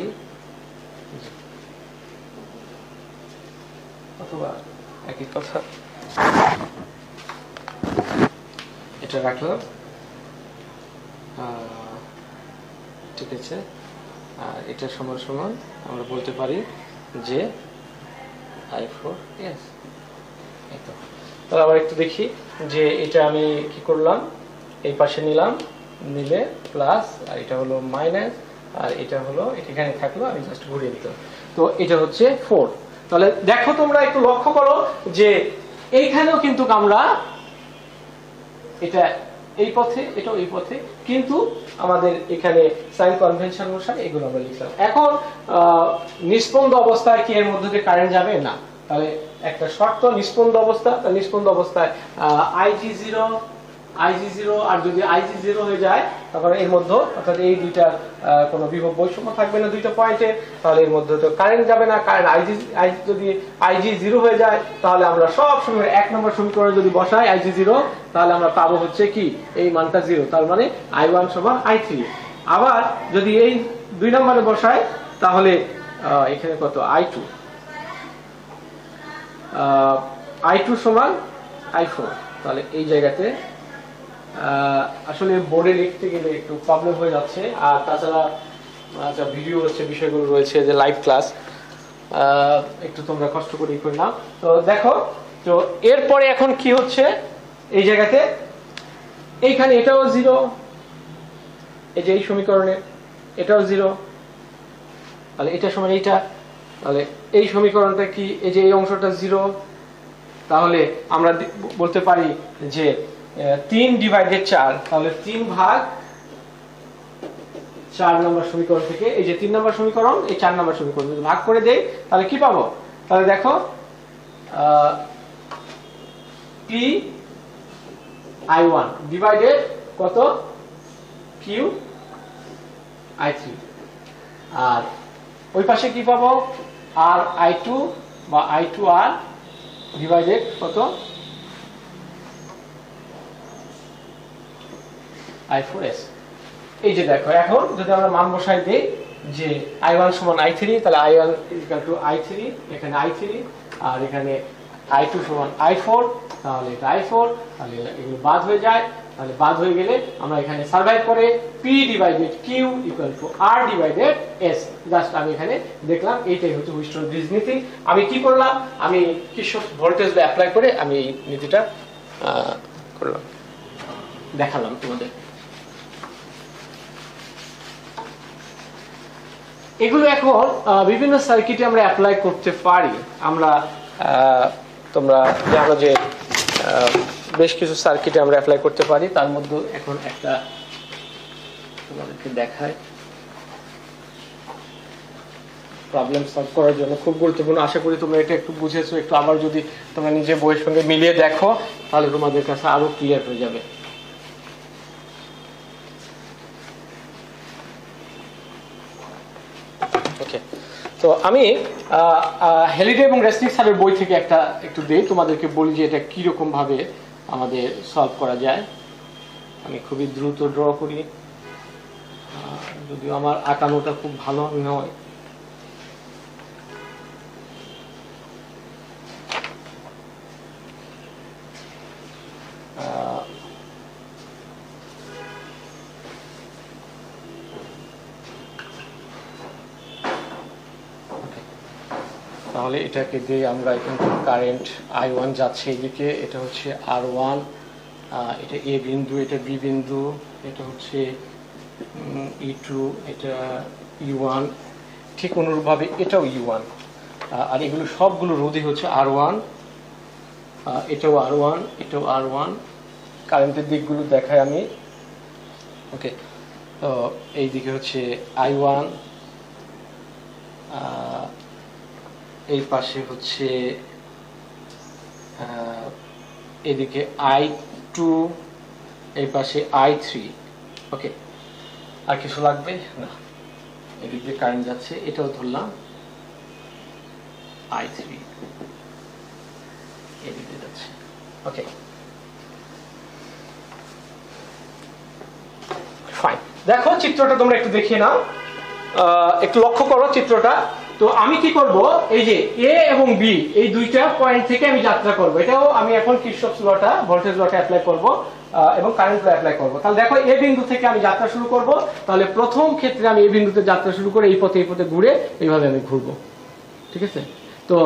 অথবা একই কথা এটা রাখলাম, ঠিক আছে। আর এটা সমান সমান আমরা বলতে পারি যে I4S। তাহলে আবার একটু দেখি যে এটা আমি কি করলাম, এই পাশে নিলাম, নিলে প্লাস, আর এটা হলো মাইনাস, আর এটা হলো এখানে থাকলো, আমি জাস্ট ঘুরিয়ে দিতাম। তো এটা হচ্ছে 4। তাহলে দেখো তোমরা একটু লক্ষ্য করো যে এইখানেও কিন্তু আমরা এটা এই পথে, এটা ওই পথে, কিন্তু আমাদের এখানে সাইন কনভেনশন অনুসারে এগুলো আমরা লিখলাম। এখন নিস্পন্দ অবস্থায় কি এর মধ্যে দিয়ে কারেন্ট যাবে, না। তাহলে একটা শর্ত, নিস্পন্দ অবস্থা, নিস্পন্দ অবস্থায় IG0 আর যদি IG0 হয়ে যায় তখন এর মধ্যে, অর্থাৎ এই দুইটার কোনো বিভব বৈষম্য থাকবে না দুইটা পয়েন্টে, তাহলে এর মধ্যে তো কারেন্ট যাবে না। কারণ যদি IG0 হয়ে যায় তাহলে আমরা সব সময় 1 নম্বর সমীকরণে যদি বসাই IG0, তাহলে আমরা পাবো হচ্ছে কি এই মানটা 0, তার মানে I1 সমান I3। আবার যদি এই 2 নম্বরে বসাই তাহলে এখানে কত I2 সমান I4। তাহলে এই জায়গাতে আসলে বোর্ডে লিখতে গেলে একটু প্রবলেম হয়ে যাচ্ছে, আর তাছাড়া ভিডিও হচ্ছে, বিষয়গুলো রয়েছে যে লাইভ ক্লাস, একটু তোমরা কষ্ট করে ই করে নাও। তো দেখো, তো এরপরে এখন কি হচ্ছে, এই জায়গাতে এইখানে এটাও 0, এই যে এই সমীকরণে এটাও 0, তাহলে এটা সমান এইটা, তাহলে এই সমীকরণটা কি, এই যে এই অংশটা 0, তাহলে আমরা বলতে পারি যে 3/4, তাহলে 3 ভাগ 4 নম্বর সমীকরণ থেকে এই যে 3 নম্বর সমীকরণ এই 4 নম্বর সমীকরণ যদি ভাগ করে দেই তাহলে কি পাবো? তাহলে দেখো p i1 ডিভাইডেড কত q i3 আর ওই পাশে কি পাবো r i2 বা i2r ডিভাইডেড কত i4s। এই যে দেখো এখন যদি আমরা মান বসাই দেই যে i1 সমান i3 তাহলে i1 i3 এখানে i3 আর এখানে i2 সমান i4 তাহলে এটা i4 তাহলে এগুলো বাদ হয়ে যায়। তাহলে বাদ হয়ে গেলে আমরা এখানে সারভাইভ করে p divided q equal to r divided s। Just আমি এখানে দেখলাম এইটাই হচ্ছে হুইস্টন ব্রিজ নীতি। আমি কি করলাম আমি কিরশফ ভোল্টেজ ল অ্যাপ্লাই করে আমি এই নীতিটা করলাম দেখালাম তোমাদের। এগুলো এখন বিভিন্ন সার্কিটে আমরা অ্যাপ্লাই করতে পারি। আমরা তোমরা জানো যে বেশ কিছু সার্কিটে আমরা অ্যাপ্লাই করতে পারি। তার মধ্যে এখন একটা তোমাদেরকে দেখায় প্রবলেম সলভ করার জন্য খুব গুরুত্বপূর্ণ। আশা করি তোমরা এটা একটু বুঝেছো। একটু আবার যদি তোমরা নিজে বইয়ের সঙ্গে মিলিয়ে দেখো তাহলে তোমাদের কাছে আরো ক্লিয়ার হয়ে যাবে। তো আমি হেলিডে এবং রেসনিক স্যারের বই থেকে একটু দিই তোমাদেরকে বলি যে এটা কিরকম ভাবে আমাদের সলভ করা যায়। আমি খুবই দ্রুত ড্র করি যদিও আমার আঁকানোটা খুব ভালো নয়। তাহলে এটাকে দিয়ে আমরা এখান থেকে কারেন্ট i1 যাচ্ছে এদিকে, এটা হচ্ছে r1, এটা a বিন্দু, এটা b বিন্দু, এটা হচ্ছে e2, এটা e1, ঠিক অনুরূপভাবে এটাও e1। আর এগুলো সবগুলো রোধই হচ্ছে r1, এটাও r1, এটাও r1। কারেন্টের দিকগুলো দেখাই আমি। ওকে, তো এই দিকে হচ্ছে i1, এই পাশে হচ্ছে এদিকে i2, এই পাশে i3। ওকে, আর কিছু লাগবে না। এদিক দিয়ে কারেন্ট যাচ্ছে, এটাও ধরলাম i3, এদিক দিয়ে যাচ্ছে। ওকে, ফাইন। দেখো চিত্রটা তোমরা একটু দেখিয়ে নাও, একটু লক্ষ্য করো চিত্রটা। তো আমি কি করব, এই যে এ এবং বি এই দুইটা পয়েন্ট থেকে আমি যাত্রা করব। এটাও আমি এখন কিরশফস লটা, ভোল্টেজ লটা অ্যাপ্লাই করব এবং কারেন্ট ল অ্যাপ্লাই করব। তাহলে দেখো এ বিন্দু থেকে আমি যাত্রা শুরু করব। তাহলে প্রথম ক্ষেত্রে আমি এই বিন্দুতে যাত্রা শুরু করে এই পথে ঘুরে এইভাবে আমি ঘুরবো। ঠিক আছে, তো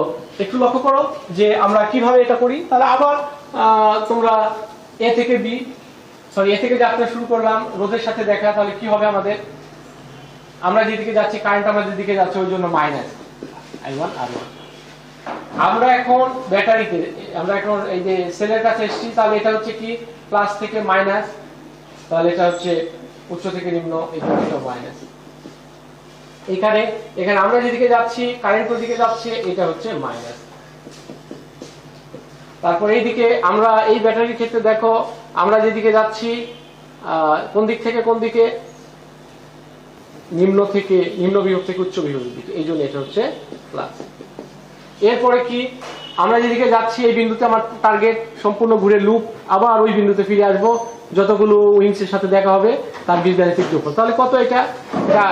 একটু লক্ষ্য করো যে আমরা কিভাবে এটা করি। তাহলে আবার তোমরা এ থেকে যাত্রা শুরু করলাম, রোধের সাথে দেখা। তাহলে কি হবে আমাদের, আমরা যেদিকে যাচ্ছি কারেন্ট আমাদের দিকে যাচ্ছে, ওই জন্য মাইনাস i1 r1। আমরা এখন ব্যাটারিতে, আমরা এখন এই যে সেলের কাছে এসেছি, তাহলে এটা হচ্ছে কি প্লাস থেকে মাইনাস, তাহলে এটা হচ্ছে উচ্চ থেকে নিম্ন, এটা মাইনাস। এখানে আমরা যেদিকে যাচ্ছি কারেন্ট ওদিকে যাচ্ছে, এটা হচ্ছে মাইনাস। তারপর এইদিকে আমরা এই ব্যাটারির ক্ষেত্রে দেখো আমরা যেদিকে যাচ্ছি কোন দিক থেকে কোন দিকে, নিম্ন বিভব থেকে উচ্চ বিভবের দিকে, এই জন্য এটা হচ্ছে প্লাস। এরপরে কি আমরা যেদিকে যাচ্ছি এই বিন্দুতে আমার টার্গেট, সম্পূর্ণ ঘুরে লুপ আবার ওই বিন্দুতে ফিরে আসবো, যতগুলো উইংস এর সাথে দেখা হবে তার বীজগাণিতিক যোগফল। তাহলে কত এটা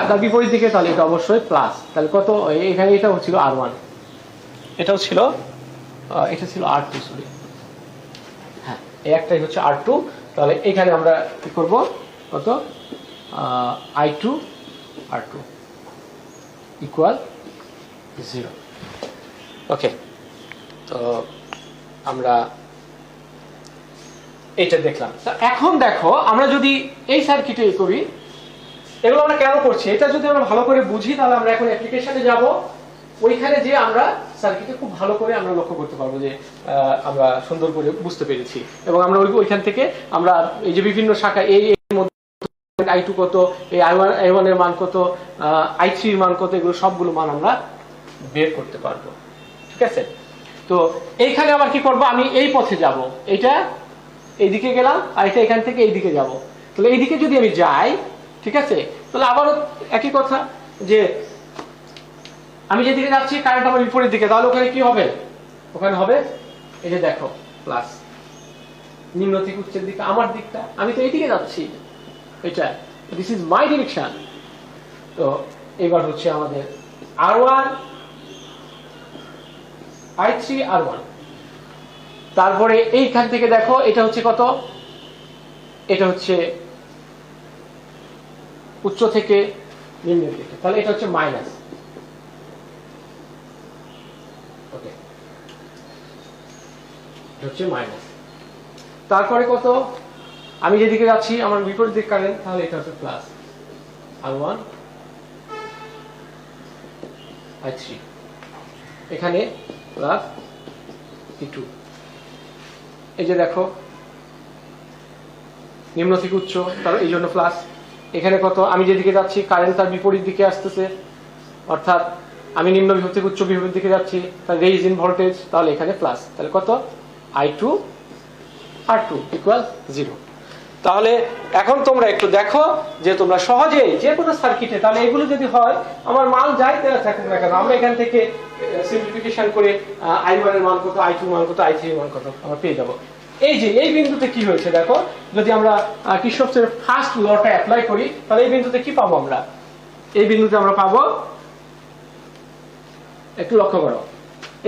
তার বিপরীত দিকে, তাহলে এটা অবশ্যই প্লাস। তাহলে কত, এখানে এটা ছিল r1, এটাও ছিল, এটা ছিল r2, সরি হ্যাঁ এই একটাই হচ্ছে r2। তাহলে এখানে আমরা কি করব, কত i2 r2 ইকুয়াল 0। ওকে, তো আমরা এটা দেখলাম। এখন দেখো আমরা যদি এই সার্কিটে করি, এগুলো আমরা কেন করছি এটা যদি আমরা ভালো করে বুঝি, তাহলে আমরা এখন অ্যাপ্লিকেশনে যাব। ওইখানে যে আমরা সার্কিটে খুব ভালো করে আমরা লক্ষ্য করতে পারবো যে আমরা সুন্দর করে বুঝতে পেরেছি, এবং আমরা ওইখান থেকে আমরা এই যে বিভিন্ন শাখা এই I2 কত, এই I1 এর মান কত, I3 এর মান কত, এগুলো সবগুলো মান আমরা বের করতে পারবো। ঠিক আছে, তো এইখানে আবার কি করব, আমি এই পথে যাব, এটা এইদিকে গেলাম আর এটা এখান থেকে এইদিকে যাব। তাহলে এইদিকে যদি আমি যাই, ঠিক আছে, তাহলে আবারও একই কথা, যে আমি যেদিকে যাচ্ছি কারেন্ট আমার বিপরীত দিকে, তাহলে ওখানে কি হবে, ওখানে হবে এই যে দেখো প্লাস, নিম্ন থেকে উচ্চের দিকে আমার দিকটা, আমি তো এইদিকে যাচ্ছি, এটা দিস ইজ মাই ডিরেকশন। তো এবার হচ্ছে আমাদের R1 I3 R1, তারপরে এইখান থেকে দেখো এটা হচ্ছে কত, এটা হচ্ছে উচ্চ থেকে নিম্নের দিকে, তাহলে এটা হচ্ছে মাইনাস, ওকে, এটা হচ্ছে মাইনাস। তারপরে কত, আমি যেদিকে যাচ্ছি আমার বিপরীত দিক কারেন্ট, তাহলে এটা হচ্ছে প্লাস R1 I3, এখানে প্লাস E2, এই যে দেখো নিম্ন থেকে উচ্চ, তার এই জন্য প্লাস। এখানে কত, আমি যেদিকে যাচ্ছি কারেন্ট তার বিপরীত দিকে আসতেছে, অর্থাৎ আমি নিম্ন বিভব থেকে উচ্চ বিভবের দিকে যাচ্ছি, তার রেইজ ইন ভোল্টেজ, তাহলে এখানে প্লাস, তাহলে কত I2 R2 ইকুয়াল 0। তাহলে এখন তোমরা একটু দেখো যে তোমরা সহজেই যে কোনো সার্কিটে, তাহলে এগুলো যদি হয় আমার মান যাই থাকুক না কেন, আমরা এখান থেকে সিম্পলিফিকেশন করে I1 এর মান কত, I2 মান কত, I3 এর মান কত আমরা পেয়ে যাবো। এই যে এই বিন্দুতে কি হয়েছে দেখো, যদি আমরা কিরশফের ফার্স্ট লটা অ্যাপ্লাই করি, তাহলে এই বিন্দুতে কি পাবো আমরা, এই বিন্দুতে আমরা পাবো, একটু লক্ষ্য করো,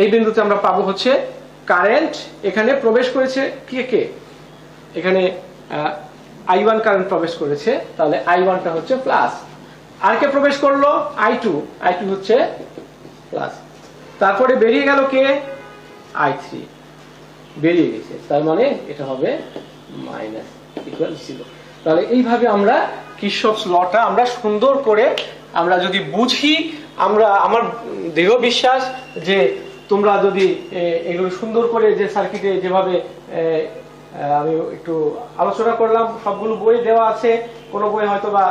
এই বিন্দুতে আমরা পাবো হচ্ছে কারেন্ট এখানে প্রবেশ করেছে, কে এখানে I1 কারেন্ট প্রবেশ করেছে, তাহলে I1টা হচ্ছে প্লাস, আর কে প্রবেশ করলো I2 হচ্ছে প্লাস, তারপরে বেরিয়ে গেল কে I3 বেরিয়ে গেছে, তার মানে এটা হবে মাইনাস ইকুয়াল 0। তাহলে এইভাবে আমরা কিরশফস লটা আমরা সুন্দর করে আমরা যদি বুঝি, আমরা আমার দৃঢ় বিশ্বাস যে তোমরা যদি এগুলো সুন্দর করে, যে সার্কিটে যেভাবে আমি একটু আলোচনা করলাম, সবগুলো বই দেওয়া আছে, কোনো বই হয়তো বা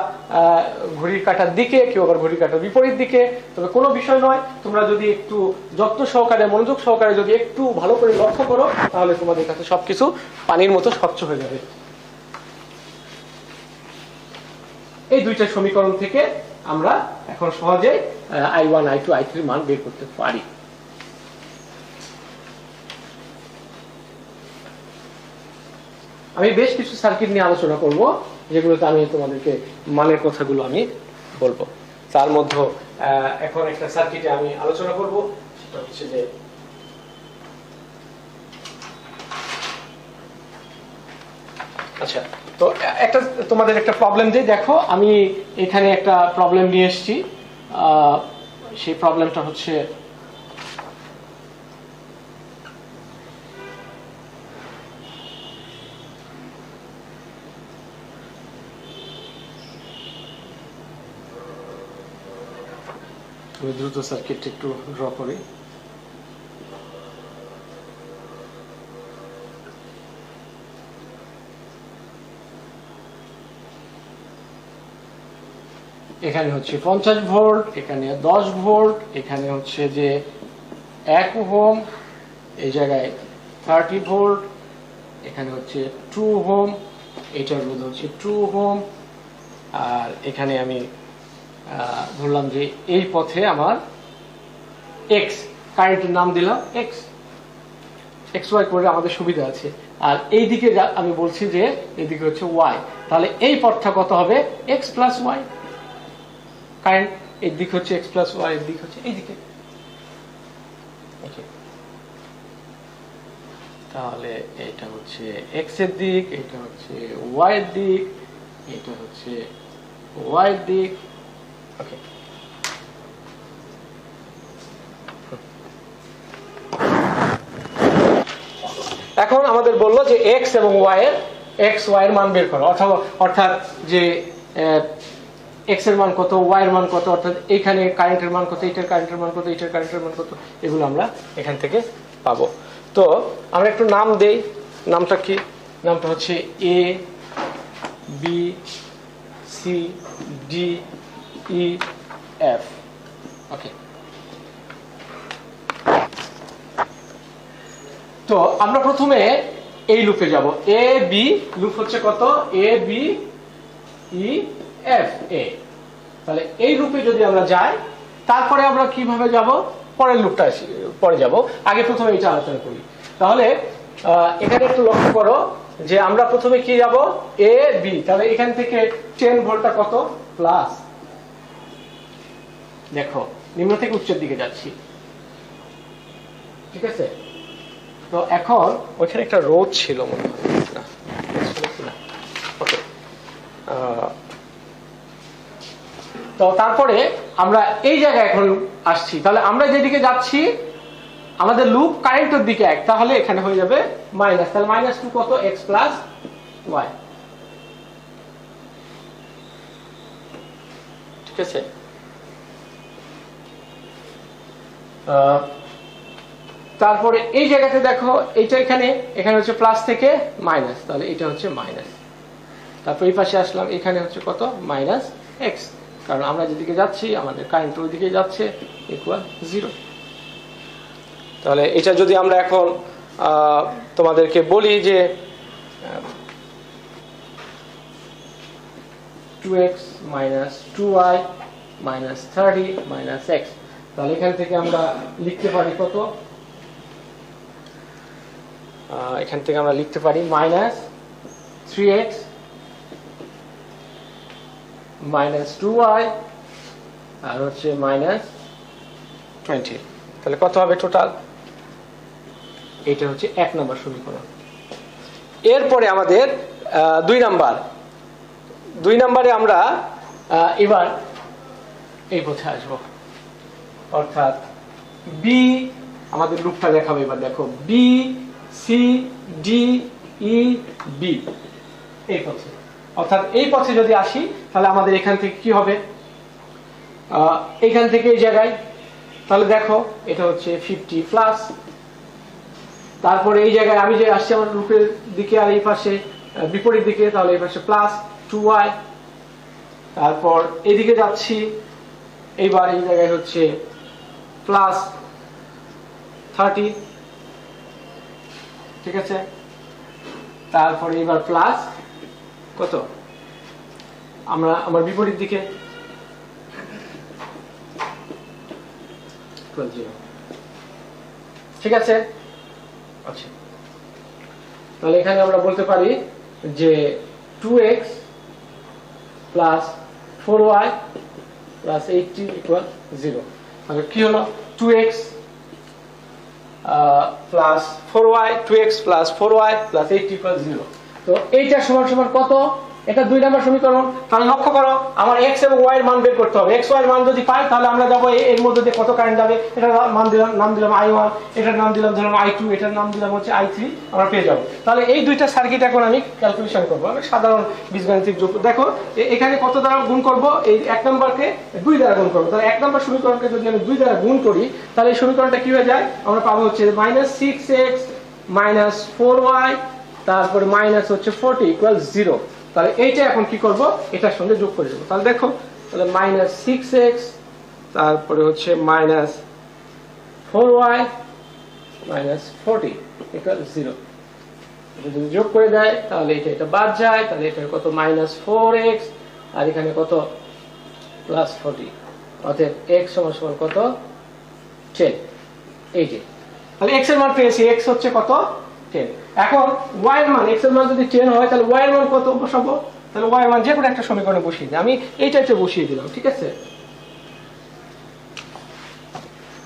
ঘড়ির কাঁটার দিকে, কেউ আবার ঘড়ির কাঁটার বিপরীত দিকে, তবে কোনো বিষয় নয়, তোমরা যদি একটু যত্ন সহকারে মনোযোগ সহকারে যদি একটু ভালো করে লক্ষ্য করো, তাহলে তোমাদের কাছে সবকিছু পানির মতো স্বচ্ছ হয়ে যাবে। এই দুইটা সমীকরণ থেকে আমরা এখন সহজে I1 I2 I3 মান বের করতে পারি। আমি বেশ কিছু সার্কিট নিয়ে আলোচনা করব, যেগুলোতে আমি তোমাদেরকে মানের কথাগুলো আমি বলবো। তার মধ্যে এখন একটা সার্কিটে আমি আলোচনা করব, সেটা হচ্ছে যে আচ্ছা, তো একটা তোমাদের একটা প্রবলেম দিই, দেখো আমি এখানে একটা প্রবলেম নিয়ে এসেছি। সেই প্রবলেমটা হচ্ছে দ্রুত সার্কিট একটু ড্র করি। এখানে হচ্ছে 50 ভোল্ট, এখানে 10 ভোল্ট, এখানে হচ্ছে যে 1 ওহম, এই জায়গায় 30 ভোল্ট, এখানে হচ্ছে 2 ওহম, এটার রোধ হচ্ছে 2 ওহম, আর এখানে আমি ধরলাম যে এই পথে আমার এক্স কারেন্টের নাম দিলাম এক্স ওয়াই করে আমাদের সুবিধা আছে, আর এই দিকে আমি বলছি যে এইদিকে হচ্ছে ওয়াই, তাহলে এই পথটা কত হবে এক্স প্লাস ওয়াই, কারেন্ট এর দিক হচ্ছে এক্স প্লাস ওয়াই, এর দিক হচ্ছে এইদিকে। তাহলে এটা হচ্ছে এক্স এর দিক, এটা হচ্ছে ওয়াই এর দিক, এটা হচ্ছে ওয়াই এর দিক। ওকে, এখন আমাদের বললো যে এক্স এবং ওয়াই এর মান বের করো, অর্থাৎ যে এক্স এর মান কত, ওয়াই এর মান কত, অর্থাৎ এইখানে কারেন্টের মান কত, এইটার কারেন্টের মান কত, এইটার কারেন্টের মান কত, এগুলো আমরা এখান থেকে পাবো। তো আমরা একটু নাম দেই, নামটা কি, নামটা হচ্ছে A B C D E F. Okay, তো আমরা প্রথমে এই লুপে যাব। এ বি লুপ হচ্ছে কত? এ বি ই এফ এ। তাহলে এই লুপে যদি আমরা যাই, তারপরে আমরা কিভাবে যাব? পরের লুপটা পরে যাব, আগে প্রথমে এটা আলোচনা করি। তাহলে এখানে একটু লক্ষ্য করো যে আমরা প্রথমে কি যাব? A B. তাহলে এখান থেকে 10 ভোল্টটা কত? প্লাস। দেখো নিম্ন থেকে উচ্চের দিকে যাচ্ছি, ঠিক আছে? তো এখন ওইখানে একটা রোধ ছিল মনে হয় না? ওকে, তো তারপরে আমরা এই জায়গায় এখন আসছি। তাহলে আমরা যেদিকে যাচ্ছি আমাদের লুপ কারেন্টের দিকে এক, তাহলে এখানে হয়ে যাবে মাইনাস। তাহলে -2 কত? x প্লাস y, ঠিক আছে? তারপরে এই জায়গাতে দেখো এইটা এখানে হচ্ছে প্লাস থেকে মাইনাস, তাহলে এটা হচ্ছে মাইনাস। তারপর এই পাশে আসলাম, এখানে হচ্ছে কত? মাইনাস এক্স, কারণ আমরা যেদিকে যাচ্ছি আমাদের কারেন্ট ওই দিকে যাচ্ছে, ইকুয়াল 0। তাহলে এটা যদি আমরা এখন তোমাদেরকে বলি যে 2x minus 2y minus 30 minus x, তাহলে এখান থেকে আমরা লিখতে পারি কত? এখান থেকে আমরা লিখতে পারি minus 3x minus 2y আর হচ্ছে minus 20। তাহলে কত হবে টোটাল? এটা হচ্ছে 1 নম্বর সমীকরণ। এরপরে আমাদের 2 নম্বরে আমরা এবার এই পথে আসবো, অর্থাৎ বি, আমাদের লুপটা দেখাবো এবার। দেখো B C D E B, এই পথে, অর্থাৎ এই পথে যদি আসি তাহলে আমাদের এখান থেকে কি হবে? এখান থেকে এই জায়গায়, তাহলে দেখো এটা হচ্ছে 50 প্লাস। তারপরে এই জায়গায় আমি যে আসছি আমার লুপের দিকে আর এই পাশে বিপরীত দিকে, তাহলে এই পাশে প্লাস 2y। তারপর এইদিকে যাচ্ছি, এইবার এই জায়গায় হচ্ছে প্লাস 30, ঠিক আছে? তারপরে এবার প্লাস কত? আমার বিপরীত দিকে 0, ঠিক আছে? আচ্ছা, তাহলে এখানে আমরা বলতে পারি যে 2x plus 4y plus 80 equal 0। তাহলে কি হলো? 2x plus 4y, 2x plus 4y plus 80 equal 0। তো এইটা সমান সমান কত? এটা 2 নম্বর সমীকরণ। তাহলে লক্ষ্য করো আমার x এবং y এর মান বের করতে হবে। x y এর মান যদি পাই তাহলে আমরা যাব এর মধ্যে দিয়ে কত কারেন্ট যাবে, এটার নাম দিলাম i1, এটার নাম দিলাম ধরলাম i2, এটার নাম দিলাম হচ্ছে i3, আমরা পেয়ে যাব। তাহলে এই দুইটা সার্কিট এখন আমি ক্যালকুলেশন করব, আমি সাধারণ বীজগণিতিক যোগ। দেখো এখানে কত দ্বারা গুণ করব? এই 1 নম্বরকে 2 দ্বারা গুণ করব। তাহলে 1 নম্বর সমীকরণকে যদি আমি 2 দ্বারা গুণ করি তাহলে এই সমীকরণটা কি হয়ে যায়? আমরা পাবো হচ্ছে -6x -4y তারপরে মাইনাস হচ্ছে 40 ইকুয়াল 0। তাহলে এইটা এখন কি করব? এটার সঙ্গে যোগ করে দেব। তাহলে দেখো, তাহলে -6x তারপরে হচ্ছে -4y -40 ইকুয়াল 0। যদি যোগ করে দেয় তাহলে এটা বাদ যায়, তাহলে এটা কত? -4x আর এখানে কত? +40। অতএব x সমান সমান কত? 10। এই যে তাহলে x এর মান পেয়েছি, x হচ্ছে কত? 10। এখন y এর মান, x এর মান যদি 10 হয় তাহলে y এর মান কত বসাবো? তাহলে y এর মান যে কোনো একটা সমীকরণে বসিয়ে দিই। আমি এইটাতে বসিয়ে দিলাম, ঠিক আছে?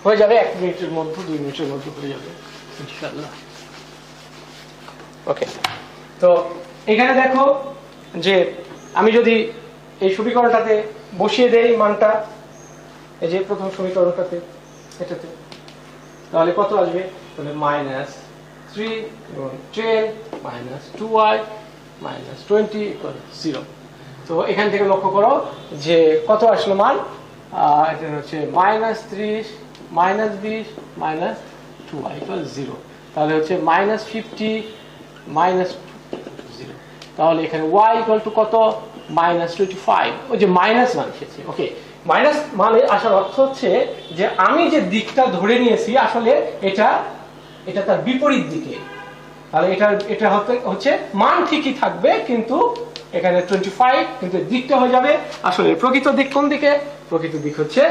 হয়ে যাবে 1 মিনিটের মধ্যে, 2 মিনিটের মধ্যে হয়ে যাবে ইনশাআল্লাহ। ওকে, তো এখানে দেখো যে আমি যদি এই সমীকরণটাতে বসিয়ে দেই মানটা, এই যে প্রথম সমীকরণটাতে, এটাতে, তাহলে কত আসবে? তাহলে -3 10 -2y -20 ইকুয়াল 0। তো এখান থেকে লক্ষ্য করো যে কত আসলো মান? এটা হচ্ছে -30 -20 -2y ইকুয়াল 0। তাহলে হচ্ছে -50 -0। তাহলে এখানে y ইকুয়াল টু কত? -25, ওই যে মাইনাস মান এসেছে। ওকে, মাইনাস মানে আসার অর্থ হচ্ছে যে আমি যে দিকটা ধরে নিয়েছি আসলে এটা তার বিপরীত দিকে। তাহলে এটা হচ্ছে মান ঠিকই থাকবে, কিন্তু এখানে 25, কিন্তু দিকটা হয়ে যাবে আসলে প্রকৃত দিক কোন দিকে? প্রকৃত দিক হচ্ছে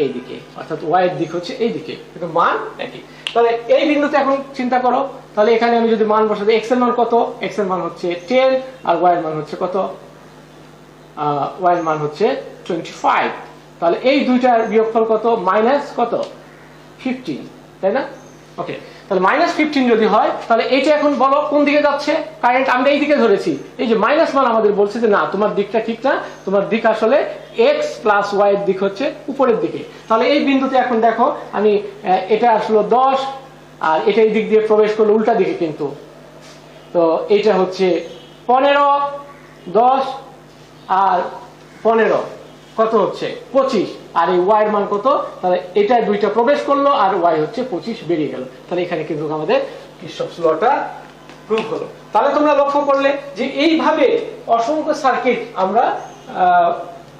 এই দিকে, অর্থাৎ ওয়াই এর দিক হচ্ছে এই দিকে, কিন্তু মান একই। তাহলে এই বিন্দুতে এখন চিন্তা করো, তাহলে এখানে আমি যদি মান বসাই, এক্স এর মান কত? এক্স এর মান হচ্ছে 10, আর ওয়াই এর মান হচ্ছে কত? ওয়াই এর মান হচ্ছে 25। তাহলে এই দুইটার বিয়োগফল কত? মাইনাস কত? 15, তাই না? ওকে, তাহলে -15 যদি হয়, তাহলে এইটা এখন বলো কোন দিকে যাচ্ছে কারেন্ট? আমরা এই দিকে ধরেছি, এই যে মাইনাস মান আমাদের বলছে যে না, তোমার দিকটা ঠিক না, তোমার দিক আসলে x + y এর দিক হচ্ছে উপরের দিকে। তাহলে এই বিন্দুতে এখন দেখো আমি এটা আসলে 10, আর এটা এই দিক দিয়ে প্রবেশ করলো উল্টা দিকে, কিন্তু তো এইটা হচ্ছে 15, 10 আর 15 কত হচ্ছে? 25, আর এই ওয়াই এর মান কত? তাহলে এটা দুইটা প্রবেশ করলো আর ওয়াই হচ্ছে 25 বেরিয়ে গেল। তাহলে এখানে কিন্তু আমাদের কিরশফস লটা প্রুভ হলো। তাহলে তোমরা লক্ষ্য করলে যে এইভাবে অসংখ্য সার্কিট আমরা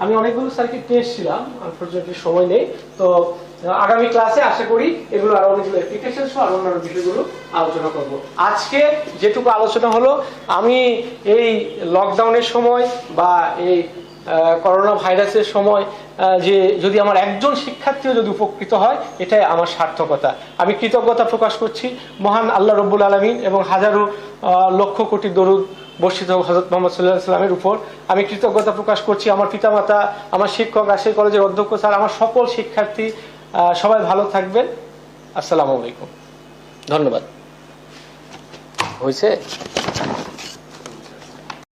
আমি অনেকগুলো সার্কিট নিয়ে এসেছিলাম, আনফরচুনেটলি সময় নেই, তো আগামী ক্লাসে আশা করি এগুলো আরো অনেকগুলো অ্যাপ্লিকেশন সহ আর অন্যান্য বিষয়গুলো আলোচনা করব। আজকে যেটুকু আলোচনা হলো, আমি এই লকডাউনের সময় বা এই করোনা ভাইরাসের সময় যে যদি আমার একজন শিক্ষার্থীও যদি উপকৃত হয়, এটাই আমার সার্থকতা। আমি কৃতজ্ঞতা প্রকাশ করছি মহান আল্লাহ রব্বুল আলামিন এবং হাজারো লক্ষ কোটি দরুদ বর্ষিত হযরত মুহাম্মদ সাল্লাল্লাহু আলাইহি ওয়াসাল্লামের উপর। আমি কৃতজ্ঞতা প্রকাশ করছি আমার পিতামাতা, আমার শিক্ষক, রাজশাহী কলেজের অধ্যক্ষ স্যার, আমার সকল শিক্ষার্থী। সবাই ভালো থাকবেন। আসসালামু আলাইকুম, ধন্যবাদ। হয়েছে?